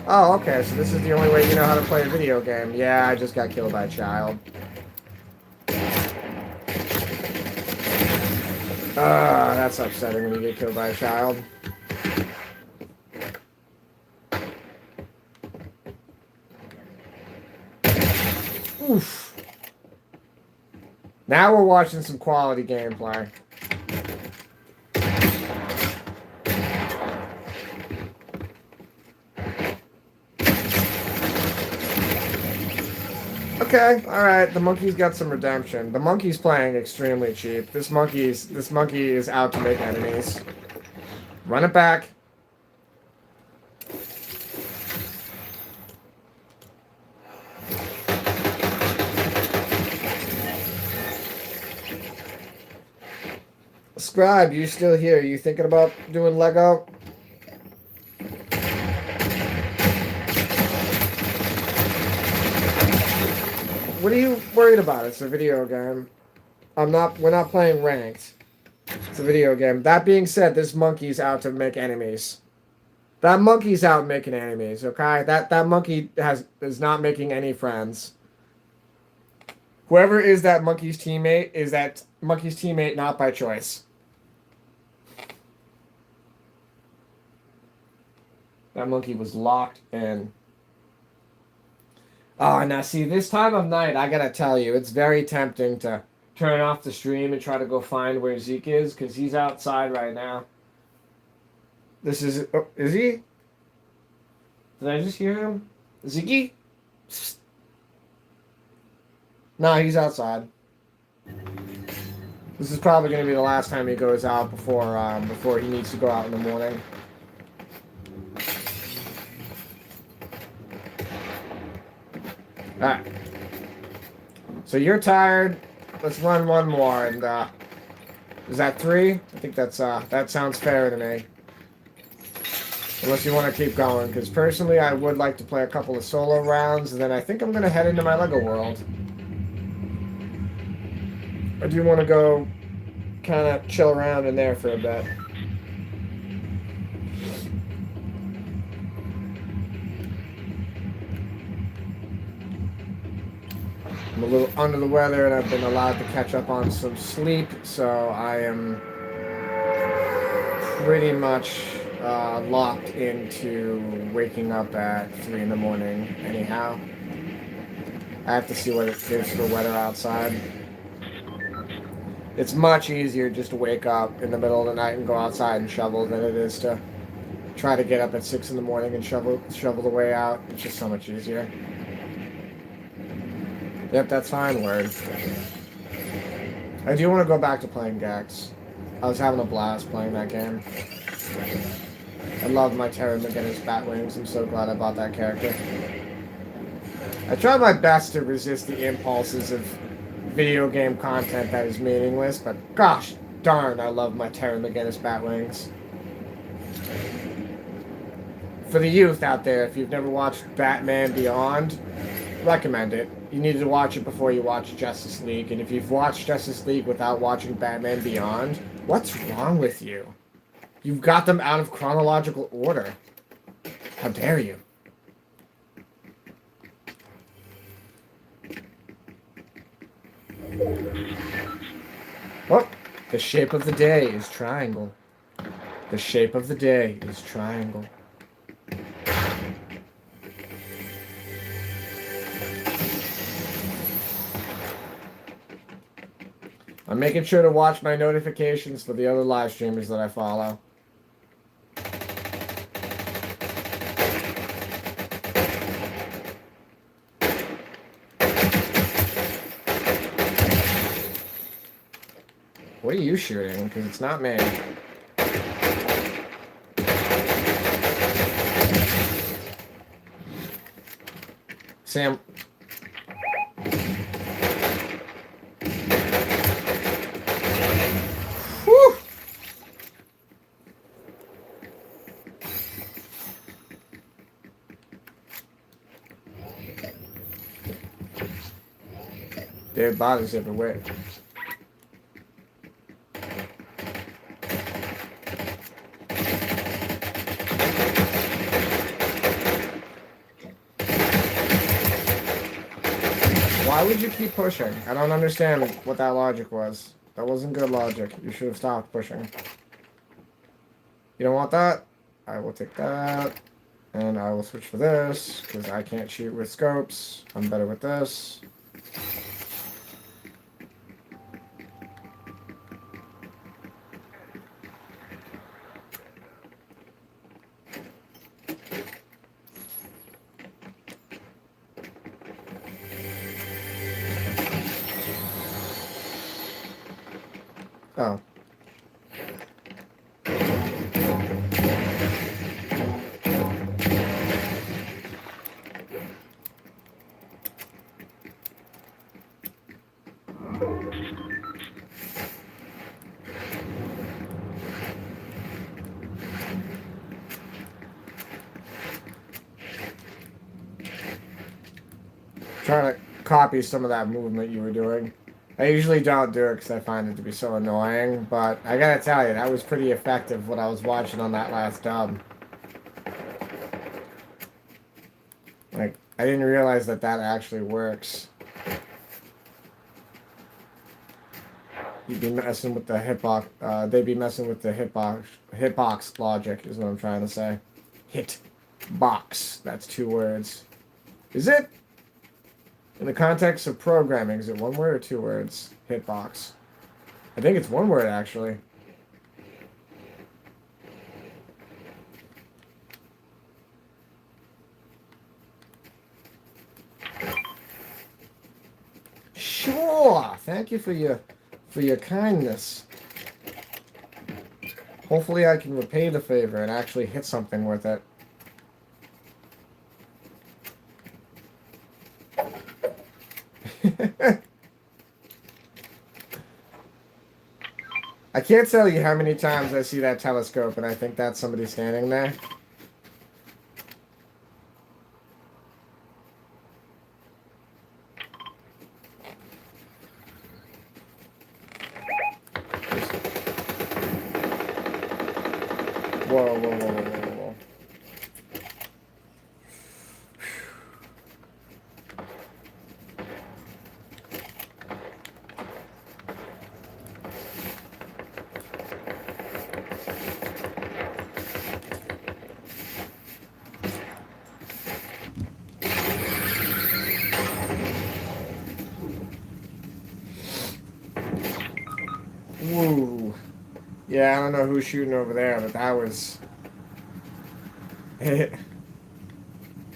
Oh, okay, so this is the only way you know how to play a video game. Yeah, I just got killed by a child. That's upsetting when you get killed by a child. Oof. Now we're watching some quality gameplay. Okay, alright, the monkey's got some redemption. The monkey's playing extremely cheap. This monkey is out to make enemies. Run it back. Scribe, you still here? You thinking about doing Lego? What are you worried about? It's a video game. We're not playing ranked. It's a video game. That being said, this monkey's out to make enemies. That monkey's out making enemies, okay? That monkey is not making any friends. Whoever is that monkey's teammate not by choice. That monkey was locked in. Oh, now see, this time of night, I gotta tell you, it's very tempting to turn off the stream and try to go find where Zeke is, because he's outside right now. This is... Oh, is he? Did I just hear him? Zeke? No, he's outside. This is probably going to be the last time he goes out before he needs to go out in the morning. Alright. So you're tired. Let's run one more. And, is that 3? I think that sounds fair to me. Unless you want to keep going. Because personally, I would like to play a couple of solo rounds. And then I think I'm going to head into my Lego world. I do want to go kind of chill around in there for a bit. I'm a little under the weather and I've been allowed to catch up on some sleep, so I am pretty much locked into waking up at 3 in the morning anyhow. I have to see what it is for weather outside. It's much easier just to wake up in the middle of the night and go outside and shovel than it is to try to get up at 6 in the morning and shovel the way out. It's just so much easier. Yep, that's fine, word. I do want to go back to playing Gex. I was having a blast playing that game. I love my Terry McGinnis Batwings. I'm so glad I bought that character. I try my best to resist the impulses of video game content that is meaningless, but gosh darn, I love my Terry McGinnis Batwings. For the youth out there, if you've never watched Batman Beyond, recommend it. You need to watch it before you watch Justice League, and if you've watched Justice League without watching Batman Beyond, what's wrong with you? You've got them out of chronological order. How dare you? Oh, the shape of the day is triangle. The shape of the day is triangle. I'm making sure to watch my notifications for the other live streamers that I follow. What are you shooting? Because it's not me. Sam. Whew. Dead bodies everywhere. Why would you keep pushing? I don't understand what that logic was. That wasn't good logic. You should have stopped pushing. You don't want that? I will take that. And I will switch for this, because I can't shoot with scopes. I'm better with this. Oh. Trying to copy some of that movement you were doing. I usually don't do it because I find it to be so annoying, but I gotta tell you, that was pretty effective what I was watching on that last dub. Like, I didn't realize that that actually works. You'd be messing with the hitbox, they'd be messing with the hitbox logic is what I'm trying to say. Hitbox, that's 2 words. Is it? In the context of programming, is it 1 word or 2 words? Hitbox. I think it's 1 word, actually. Sure. Thank you for your kindness. Hopefully I can repay the favor and actually hit something with it. I can't tell you how many times I see that telescope and I think that's somebody standing there. Whoa, whoa, whoa, whoa, whoa, whoa. Woo. Yeah, I don't know who's shooting over there, but that was...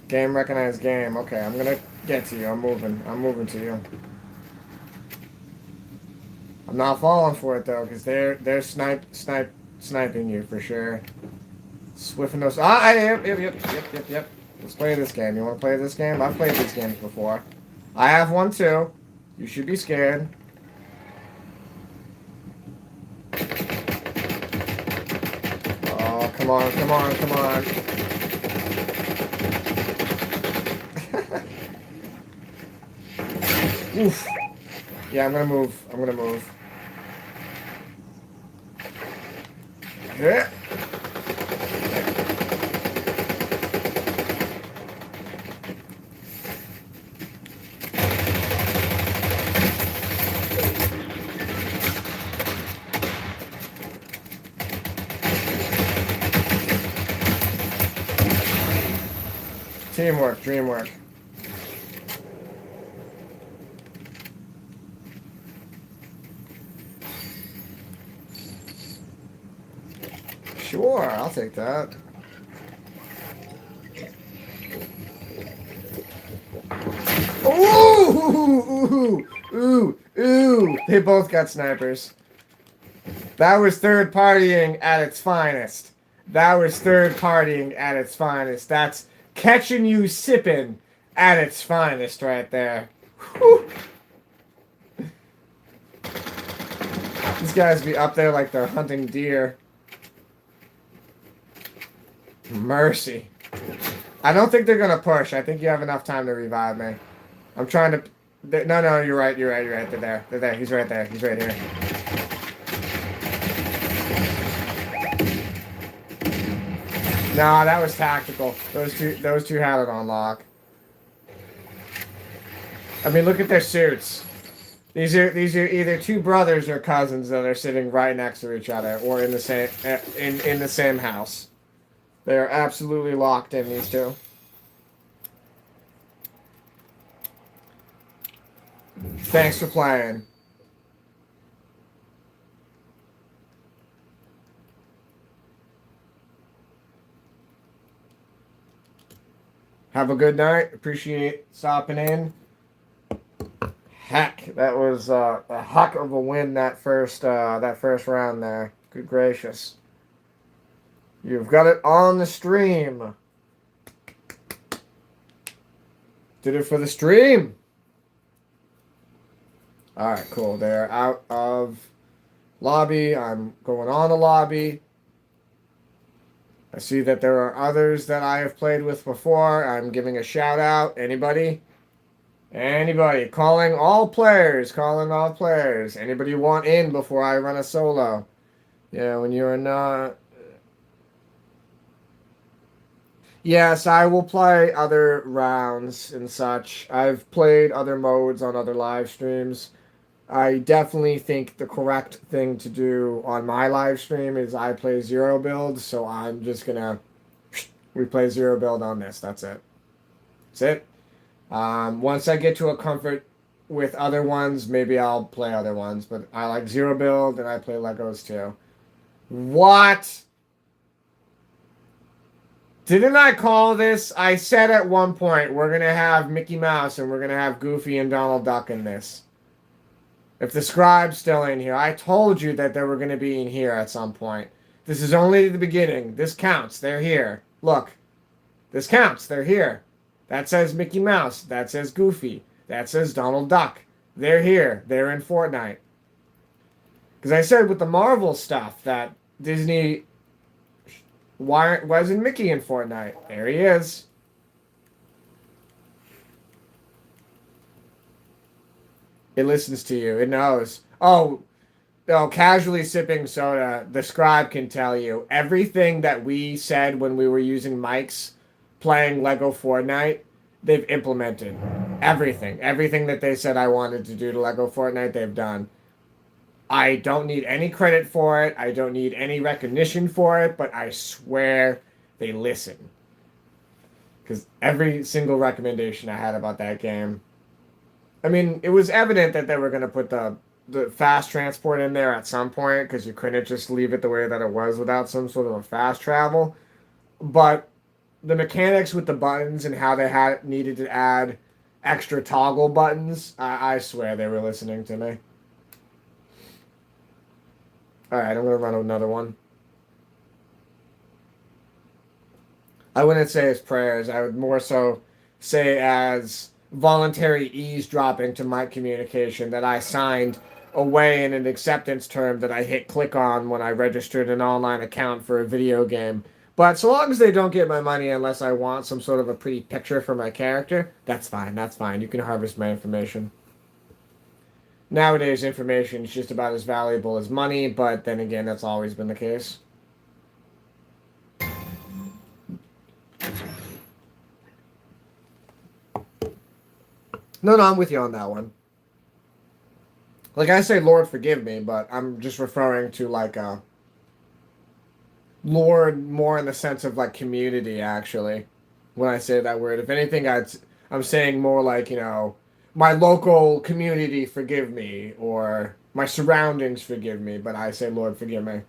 Game recognized game. Okay, I'm gonna get to you. I'm moving to you. I'm not falling for it though, because they're sniping you for sure. Swift those. Ah, yep. Let's play this game. You want to play this game? I've played these games before. I have one too. You should be scared. Oh, come on, come on, come on. Oof. Yeah, I'm gonna move. I'm gonna move. Yeah. Teamwork, dreamwork. Sure, I'll take that. Ooh. They both got snipers. That was third partying at its finest. That was third partying at its finest. That's catching you sipping at its finest right there. Whew. These guys be up there like they're hunting deer. Mercy. I don't think they're gonna push. I think you have enough time to revive me. I'm trying to... No, you're right. They're there. They're there. He's right there. He's right here. No, that was tactical. Those two had it on lock. I mean, look at their suits. These are either two brothers or cousins that are sitting right next to each other, or in the same in the same house. They are absolutely locked in, these two. Thanks for playing. Have a good night. Appreciate stopping in. Heck, that was a heck of a win that first round there. Good gracious. You've got it on the stream. Did it for the stream. Alright, cool. They're out of lobby. I'm going on the lobby. I see that there are others that I have played with before. I'm giving a shout out. Anybody? Anybody? Calling all players. Calling all players. Anybody want in before I run a solo? Yeah, when you're not... Yes, I will play other rounds and such. I've played other modes on other live streams. I definitely think the correct thing to do on my live stream is I play zero build, so I'm just gonna replay zero build on this. That's it. That's it. Once I get to a comfort with other ones, maybe I'll play other ones, but I like zero build and I play Legos too. What? Didn't I call this? I said at one point we're gonna have Mickey Mouse and we're gonna have Goofy and Donald Duck in this. If the scribe's still in here, I told you that they were going to be in here at some point. This is only the beginning. This counts. They're here. Look. This counts. They're here. That says Mickey Mouse. That says Goofy. That says Donald Duck. They're here. They're in Fortnite. Because I said with the Marvel stuff that Disney... Why isn't Mickey in Fortnite? There he is. It listens to you. It knows. Oh, casually sipping soda. The scribe can tell you everything that we said when we were using mics playing Lego Fortnite. They've implemented everything. Everything that they said I wanted to do to Lego Fortnite, they've done. I don't need any credit for it. I don't need any recognition for it. But I swear they listen. Because every single recommendation I had about that game. I mean, it was evident that they were going to put the fast transport in there at some point because you couldn't just leave it the way that it was without some sort of a fast travel. But the mechanics with the buttons and how they needed to add extra toggle buttons, I swear they were listening to me. Alright, I'm going to run another one. I wouldn't say as prayers. I would more so say as... voluntary eavesdropping to my communication that I signed away in an acceptance term that I hit click on when I registered an online account for a video game. But so long as they don't get my money unless I want some sort of a pretty picture for my character, that's fine, that's fine. You can harvest my information. Nowadays, information is just about as valuable as money, but then again, that's always been the case. No, I'm with you on that one. Like I say, Lord forgive me, but I'm just referring to like Lord more in the sense of like community, actually. When I say that word, if anything, I'm saying more like, you know, my local community forgive me, or my surroundings forgive me, but I say Lord forgive me.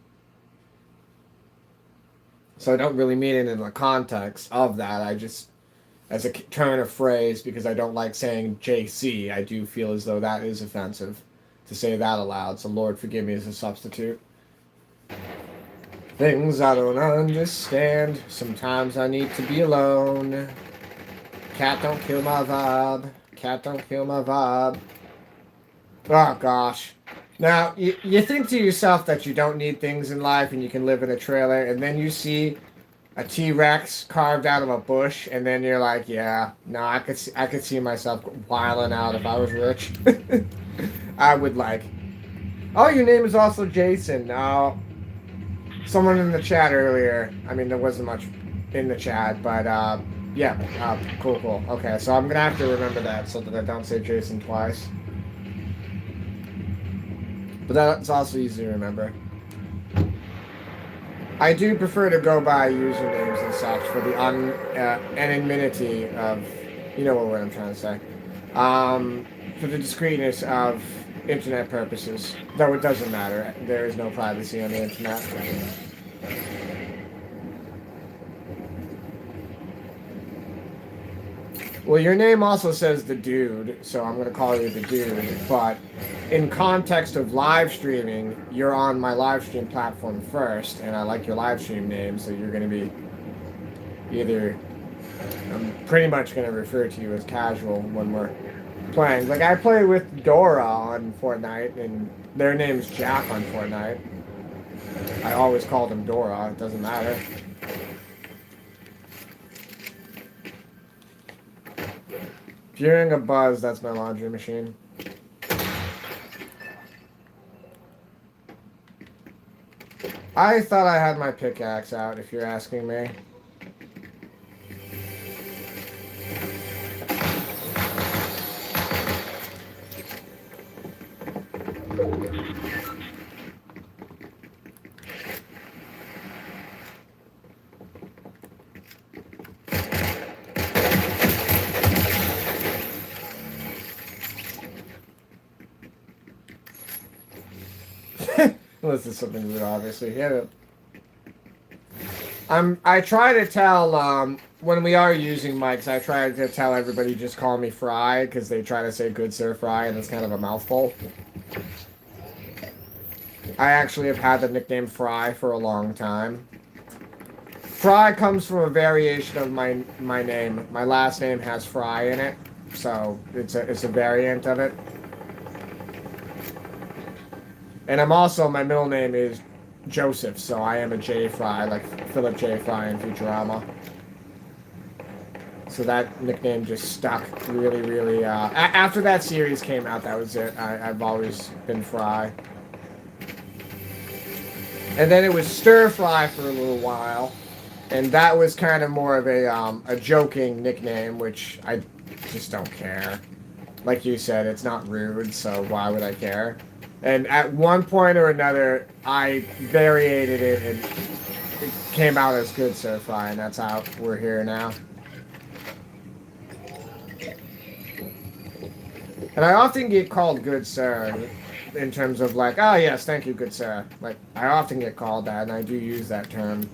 So I don't really mean it in the context of that. I just... as a turn of phrase, because I don't like saying JC, I do feel as though that is offensive to say that aloud, so Lord forgive me as a substitute. Things I don't understand, sometimes I need to be alone. Cat don't kill my vibe. Cat don't kill my vibe. Oh, gosh. Now, you think to yourself that you don't need things in life and you can live in a trailer, and then you see a T-Rex carved out of a bush, and then you're like, yeah, no, I could see myself wilding out if I was rich. I would like. Oh, your name is also Jason. Now, someone in the chat earlier. I mean, there wasn't much in the chat, but yeah, cool. Okay, so I'm gonna have to remember that so that I don't say Jason twice. But that's also easy to remember. I do prefer to go by usernames and such for the anonymity of, you know what I'm trying to say. For the discreetness of internet purposes. Though it doesn't matter. There is no privacy on the internet. Well, your name also says the dude, so I'm going to call you the dude, but in context of live streaming, you're on my live stream platform first, and I like your live stream name, so you're going to be either... I'm pretty much going to refer to you as casual when we're playing. Like, I play with Dora on Fortnite, and their name's Jack on Fortnite. I always called him Dora, it doesn't matter. If you're hearing a buzz, that's my laundry machine. I thought I had my pickaxe out, if you're asking me. Unless it's something weird, obviously. Yeah. I try to tell, when we are using mics, I try to tell everybody just call me Fry, because they try to say Good Sir Fry, and it's kind of a mouthful. I actually have had the nickname Fry for a long time. Fry comes from a variation of my name. My last name has Fry in it, so it's a variant of it. And I'm also, my middle name is Joseph, so I am a J. Fry, like Philip J. Fry in Futurama. So that nickname just stuck really, after that series came out, that was it. I've always been Fry. And then it was Stir Fry for a little while. And that was kind of more of a joking nickname, which I just don't care. Like you said, it's not rude, so why would I care? And at one point or another, I variated it, and it came out as Good Sir Fry, and that's how we're here now. And I often get called Good Sir, in terms of like, oh yes, thank you, Good Sir. Like, I often get called that, and I do use that term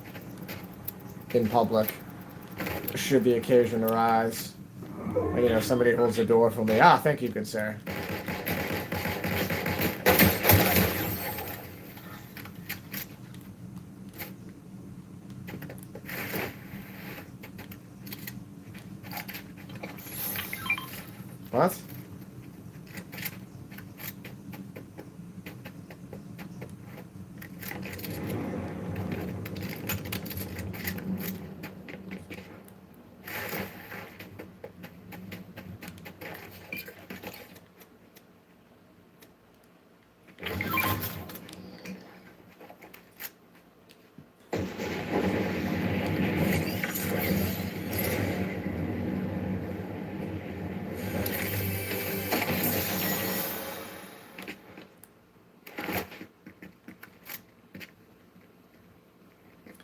in public, should the occasion arise. And, you know, somebody holds the door for me, thank you, Good Sir. What?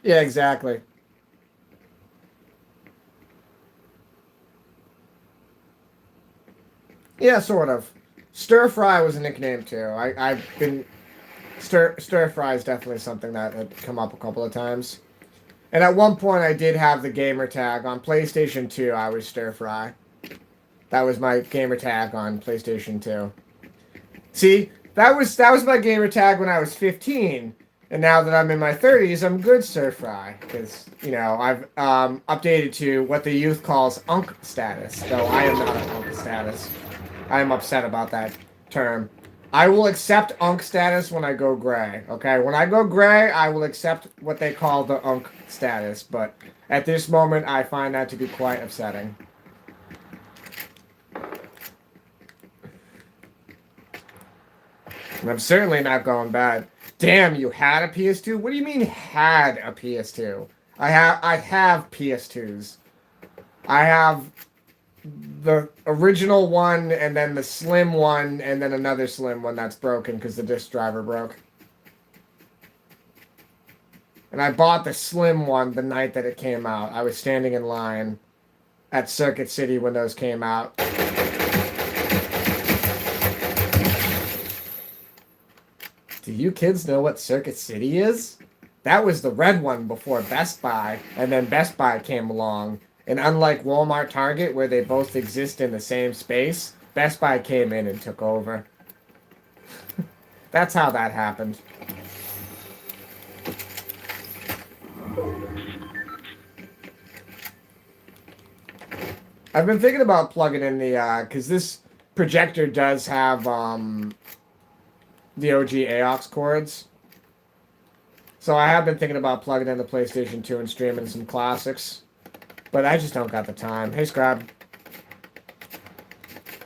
Yeah, exactly. Yeah, sort of. Stir Fry was a nickname too. I've been Stir Fry is definitely something that had come up a couple of times. And at one point I did have the gamer tag on PlayStation 2. I was Stir Fry. That was my gamer tag on PlayStation 2. See, that was my gamer tag when I was 15. And now that I'm in my 30s, I'm good stir fry because you know I've updated to what the youth calls unk status. Though I am not an unk status. I am upset about that term. I will accept unk status when I go gray. Okay, when I go gray, I will accept what they call the unk status. But at this moment, I find that to be quite upsetting. And I'm certainly not going bad. Damn, you had a PS2? What do you mean had a PS2? I have PS2s. I have the original one and then the slim one and then another slim one that's broken because the disk driver broke. And I bought the slim one the night that it came out. I was standing in line at Circuit City when those came out. Do you kids know what Circuit City is? That was the red one before Best Buy, and then Best Buy came along. And unlike Walmart, Target, where they both exist in the same space, Best Buy came in and took over. That's how that happened. I've been thinking about plugging in the, because this projector does have, the OG AUX cords. So I have been thinking about plugging in the PlayStation 2 and streaming some classics. But I just don't got the time. Hey, Scrab.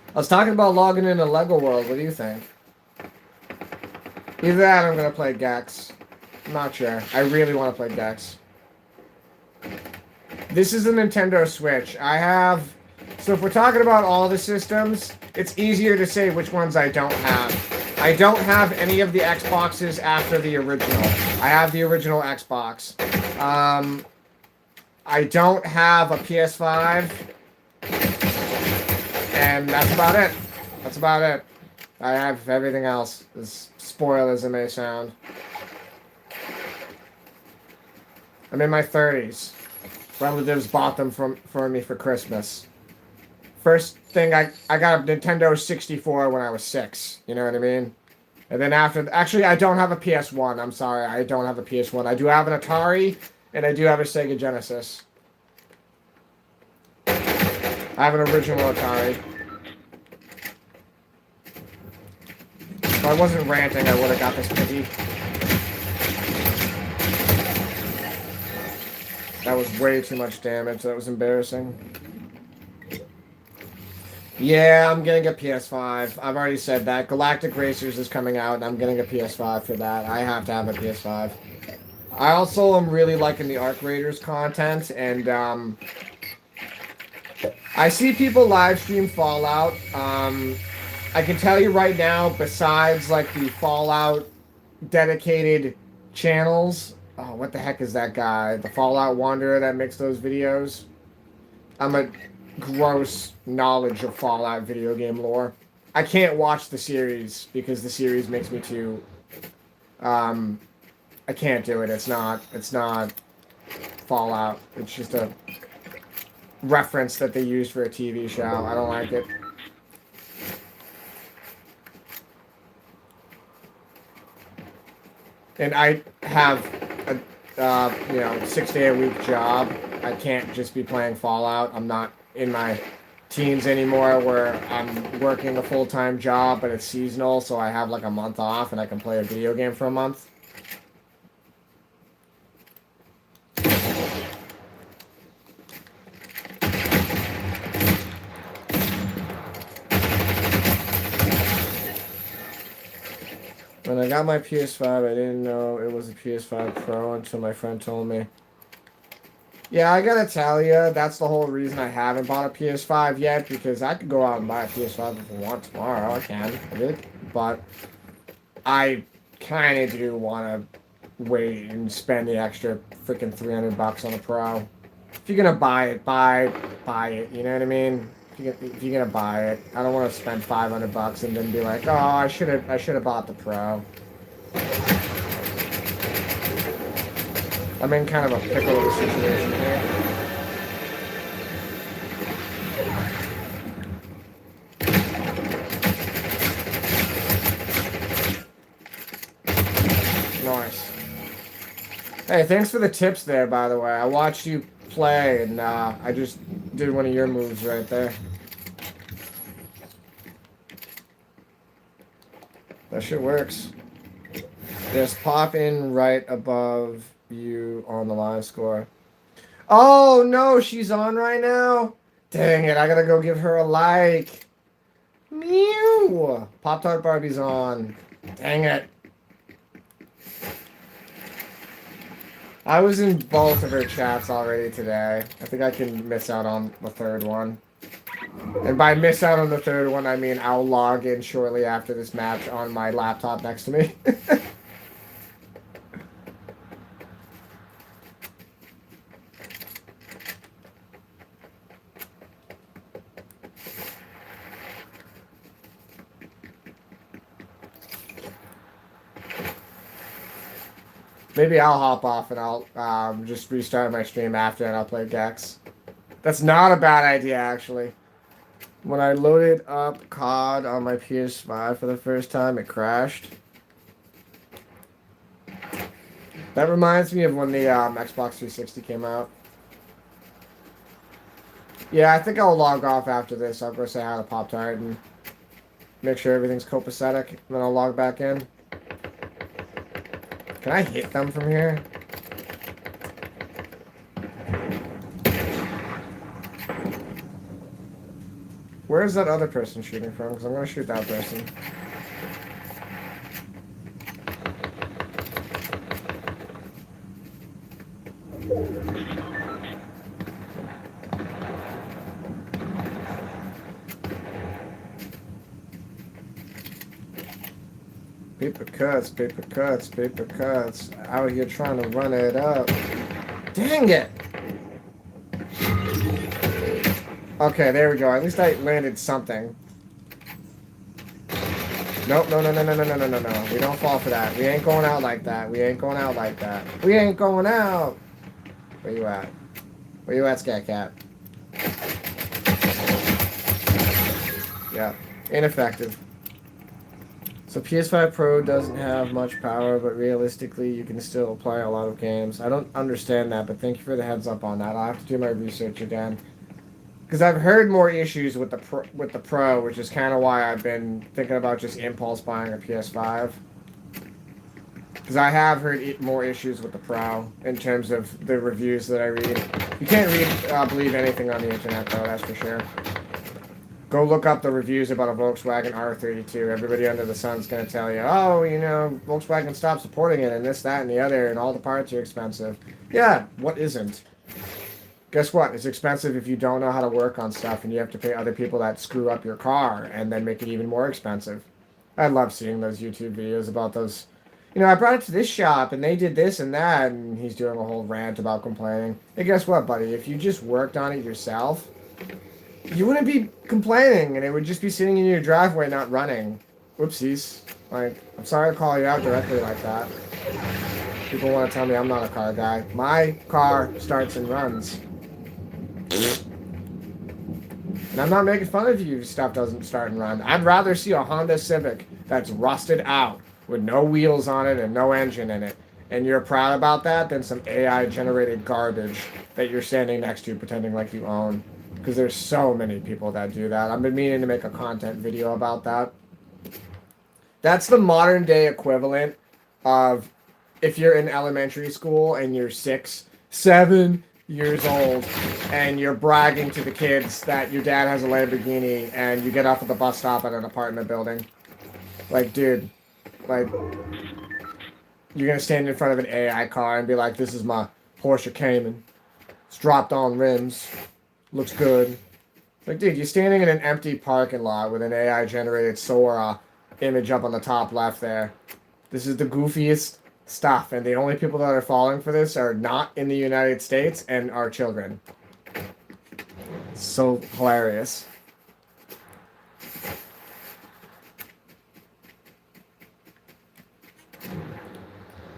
I was talking about logging into Lego World. What do you think? Either that or I'm going to play Gex. I'm not sure. I really want to play Gex. This is a Nintendo Switch. I have... So if we're talking about all the systems, it's easier to say which ones I don't have. I don't have any of the Xboxes after the original. I have the original Xbox. I don't have a PS5. And that's about it. That's about it. I have everything else, as spoiled as it may sound. I'm in my 30s. Relatives bought them for me for Christmas. First thing, I got a Nintendo 64 when I was 6. You know what I mean? And then after... Actually, I don't have a PS1. I'm sorry. I don't have a PS1. I do have an Atari, and I do have a Sega Genesis. I have an original Atari. If I wasn't ranting, I would have got this piggy. That was way too much damage. That was embarrassing. Yeah, I'm getting a PS5. I've already said that. Galactic Racers is coming out, and I'm getting a PS5 for that. I have to have a PS5. I also am really liking the Arc Raiders content, and I see people live stream Fallout. I can tell you right now, besides like the Fallout dedicated channels, oh, what the heck is that guy? The Fallout Wanderer that makes those videos? I'm a gross knowledge of Fallout video game lore. I can't watch the series because the series makes me too... I can't do it. It's not Fallout. It's just a reference that they use for a TV show. I don't like it. And I have a 6-day-a-week job. I can't just be playing Fallout. I'm not in my teens anymore where I'm working a full-time job, but it's seasonal, so I have like a month off and I can play a video game for a month. When I got my PS5, I didn't know it was a PS5 Pro until my friend told me. Yeah, I gotta tell you, that's the whole reason I haven't bought a PS5 yet, because I could go out and buy a PS5 if I want tomorrow. I can, but I kind of do want to wait and spend the extra freaking $300 on a Pro. If you're gonna buy it, buy it. You know what I mean? If you're gonna buy it, I don't want to spend $500 and then be like, oh, I should have bought the Pro. I'm in kind of a pickle situation here. Nice. Hey, thanks for the tips there, by the way. I watched you play, and I just did one of your moves right there. That shit works. Just pop in right above you on the live score. Oh, no, she's on right now? Dang it, I gotta go give her a like. Mew! Pop-Tart Barbie's on. Dang it. I was in both of her chats already today. I think I can miss out on the third one. And by miss out on the third one, I mean I'll log in shortly after this match on my laptop next to me. Maybe I'll hop off and I'll just restart my stream after and I'll play Gex. That's not a bad idea, actually. When I loaded up COD on my PS5 for the first time, it crashed. That reminds me of when the Xbox 360 came out. Yeah, I think I'll log off after this. I'll go say hi to Pop-Tart and make sure everything's copacetic. And then I'll log back in. Can I hit them from here? Where is that other person shooting from? Because I'm going to shoot that person. Paper cuts, paper cuts, paper cuts. Out here trying to run it up. Dang it! Okay, there we go. At least I landed something. Nope, no, no, no, no, no, no, no, no, no. We don't fall for that. We ain't going out like that. We ain't going out like that. We ain't going out! Where you at? Where you at, Scat Cat? Yeah, ineffective. So PS5 Pro doesn't have much power, but realistically, you can still play a lot of games. I don't understand that, but thank you for the heads up on that. I'll have to do my research again. Because I've heard more issues with the Pro, which is kind of why I've been thinking about just impulse buying a PS5. Because I have heard more issues with the Pro in terms of the reviews that I read. You can't believe anything on the internet, though, that's for sure. Go look up the reviews about a Volkswagen R32. Everybody under the sun's going to tell you, oh, you know, Volkswagen stopped supporting it, and this, that, and the other, and all the parts are expensive. Yeah, what isn't? Guess what? It's expensive if you don't know how to work on stuff, and you have to pay other people that screw up your car, and then make it even more expensive. I love seeing those YouTube videos about those. You know, I brought it to this shop, and they did this and that, and he's doing a whole rant about complaining. Hey, guess what, buddy? If you just worked on it yourself, you wouldn't be complaining, and it would just be sitting in your driveway not running. Whoopsies. Like, I'm sorry to call you out directly like that. People want to tell me I'm not a car guy. My car starts and runs. And I'm not making fun of you if stuff doesn't start and run. I'd rather see a Honda Civic that's rusted out with no wheels on it and no engine in it, and you're proud about that, than some AI-generated garbage that you're standing next to pretending like you own. Because there's so many people that do that. I've been meaning to make a content video about that. That's the modern day equivalent of if you're in elementary school and you're 6, 7 years old and you're bragging to the kids that your dad has a Lamborghini and you get off at the bus stop at an apartment building. Like, dude, like, you're going to stand in front of an AI car and be like, this is my Porsche Cayman. It's dropped on rims. Looks good. Like, dude, you're standing in an empty parking lot with an AI-generated Sora image up on the top left there. This is the goofiest stuff, and the only people that are falling for this are not in the United States and are children. So hilarious.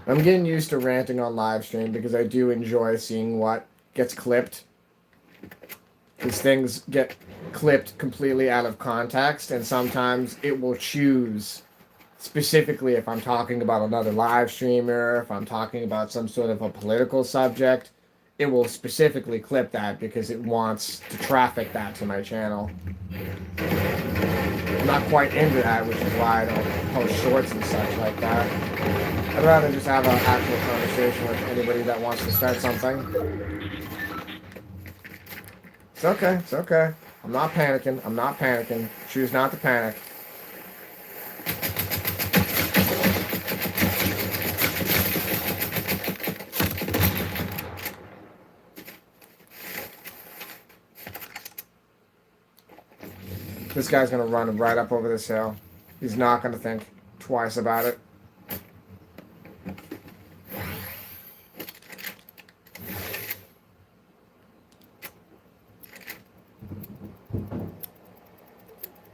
I'm getting used to ranting on live stream because I do enjoy seeing what gets clipped. These things get clipped completely out of context, and sometimes it will choose specifically if I'm talking about another live streamer, if I'm talking about some sort of a political subject, it will specifically clip that because it wants to traffic that to my channel. I'm not quite into that, which is why I don't post shorts and such like that. I'd rather just have an actual conversation with anybody that wants to start something. It's okay, it's okay. I'm not panicking, I'm not panicking. Choose not to panic. This guy's gonna run right up over this hill. He's not gonna think twice about it.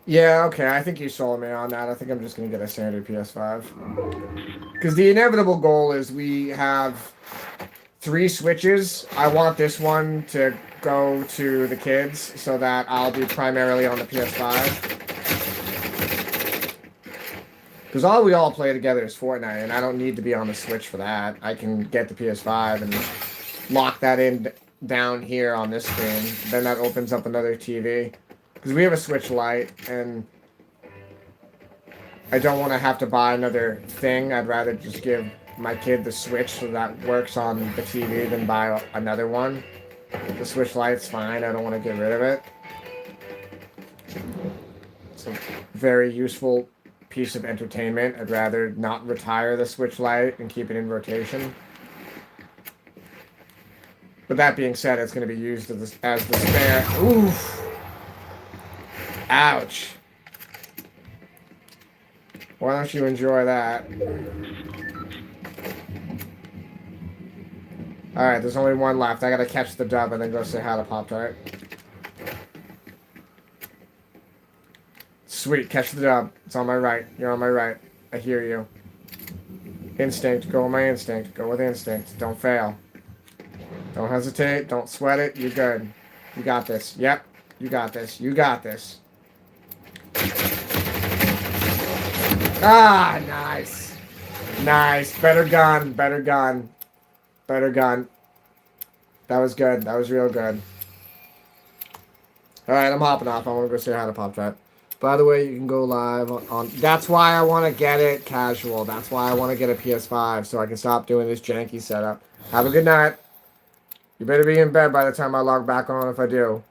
Yeah, okay, I think you sold me on that. I think I'm just gonna get a standard PS5. Because the inevitable goal is we have 3 switches. I want this one to go to the kids so that I'll be primarily on the PS5. Because all we all play together is Fortnite, and I don't need to be on the Switch for that. I can get the PS5 and lock that in down here on this screen. Then that opens up another TV. Because we have a Switch Lite, and I don't want to have to buy another thing. I'd rather just give my kid the Switch so that works on the TV than buy another one. The Switch Lite's fine. I don't want to get rid of it. It's a very useful piece of entertainment. I'd rather not retire the Switch Lite and keep it in rotation. But that being said, it's going to be used as the spare. Oof! Ouch! Why don't you enjoy that? Alright, there's only one left. I gotta catch the dub and then go say hi to Pop-Tart. Sweet, catch the dub. It's on my right. You're on my right. I hear you. Instinct. Go with my instinct. Go with instinct. Don't fail. Don't hesitate. Don't sweat it. You're good. You got this. Yep. You got this. You got this. Ah, nice. Nice. Better gun. Better gun. Better gun. That was good. That was real good. Alright, I'm hopping off. I want to go say hi to Pop-Tart. By the way, you can go live on... That's why I want to get it casual. That's why I want to get a PS5 so I can stop doing this janky setup. Have a good night. You better be in bed by the time I log back on if I do.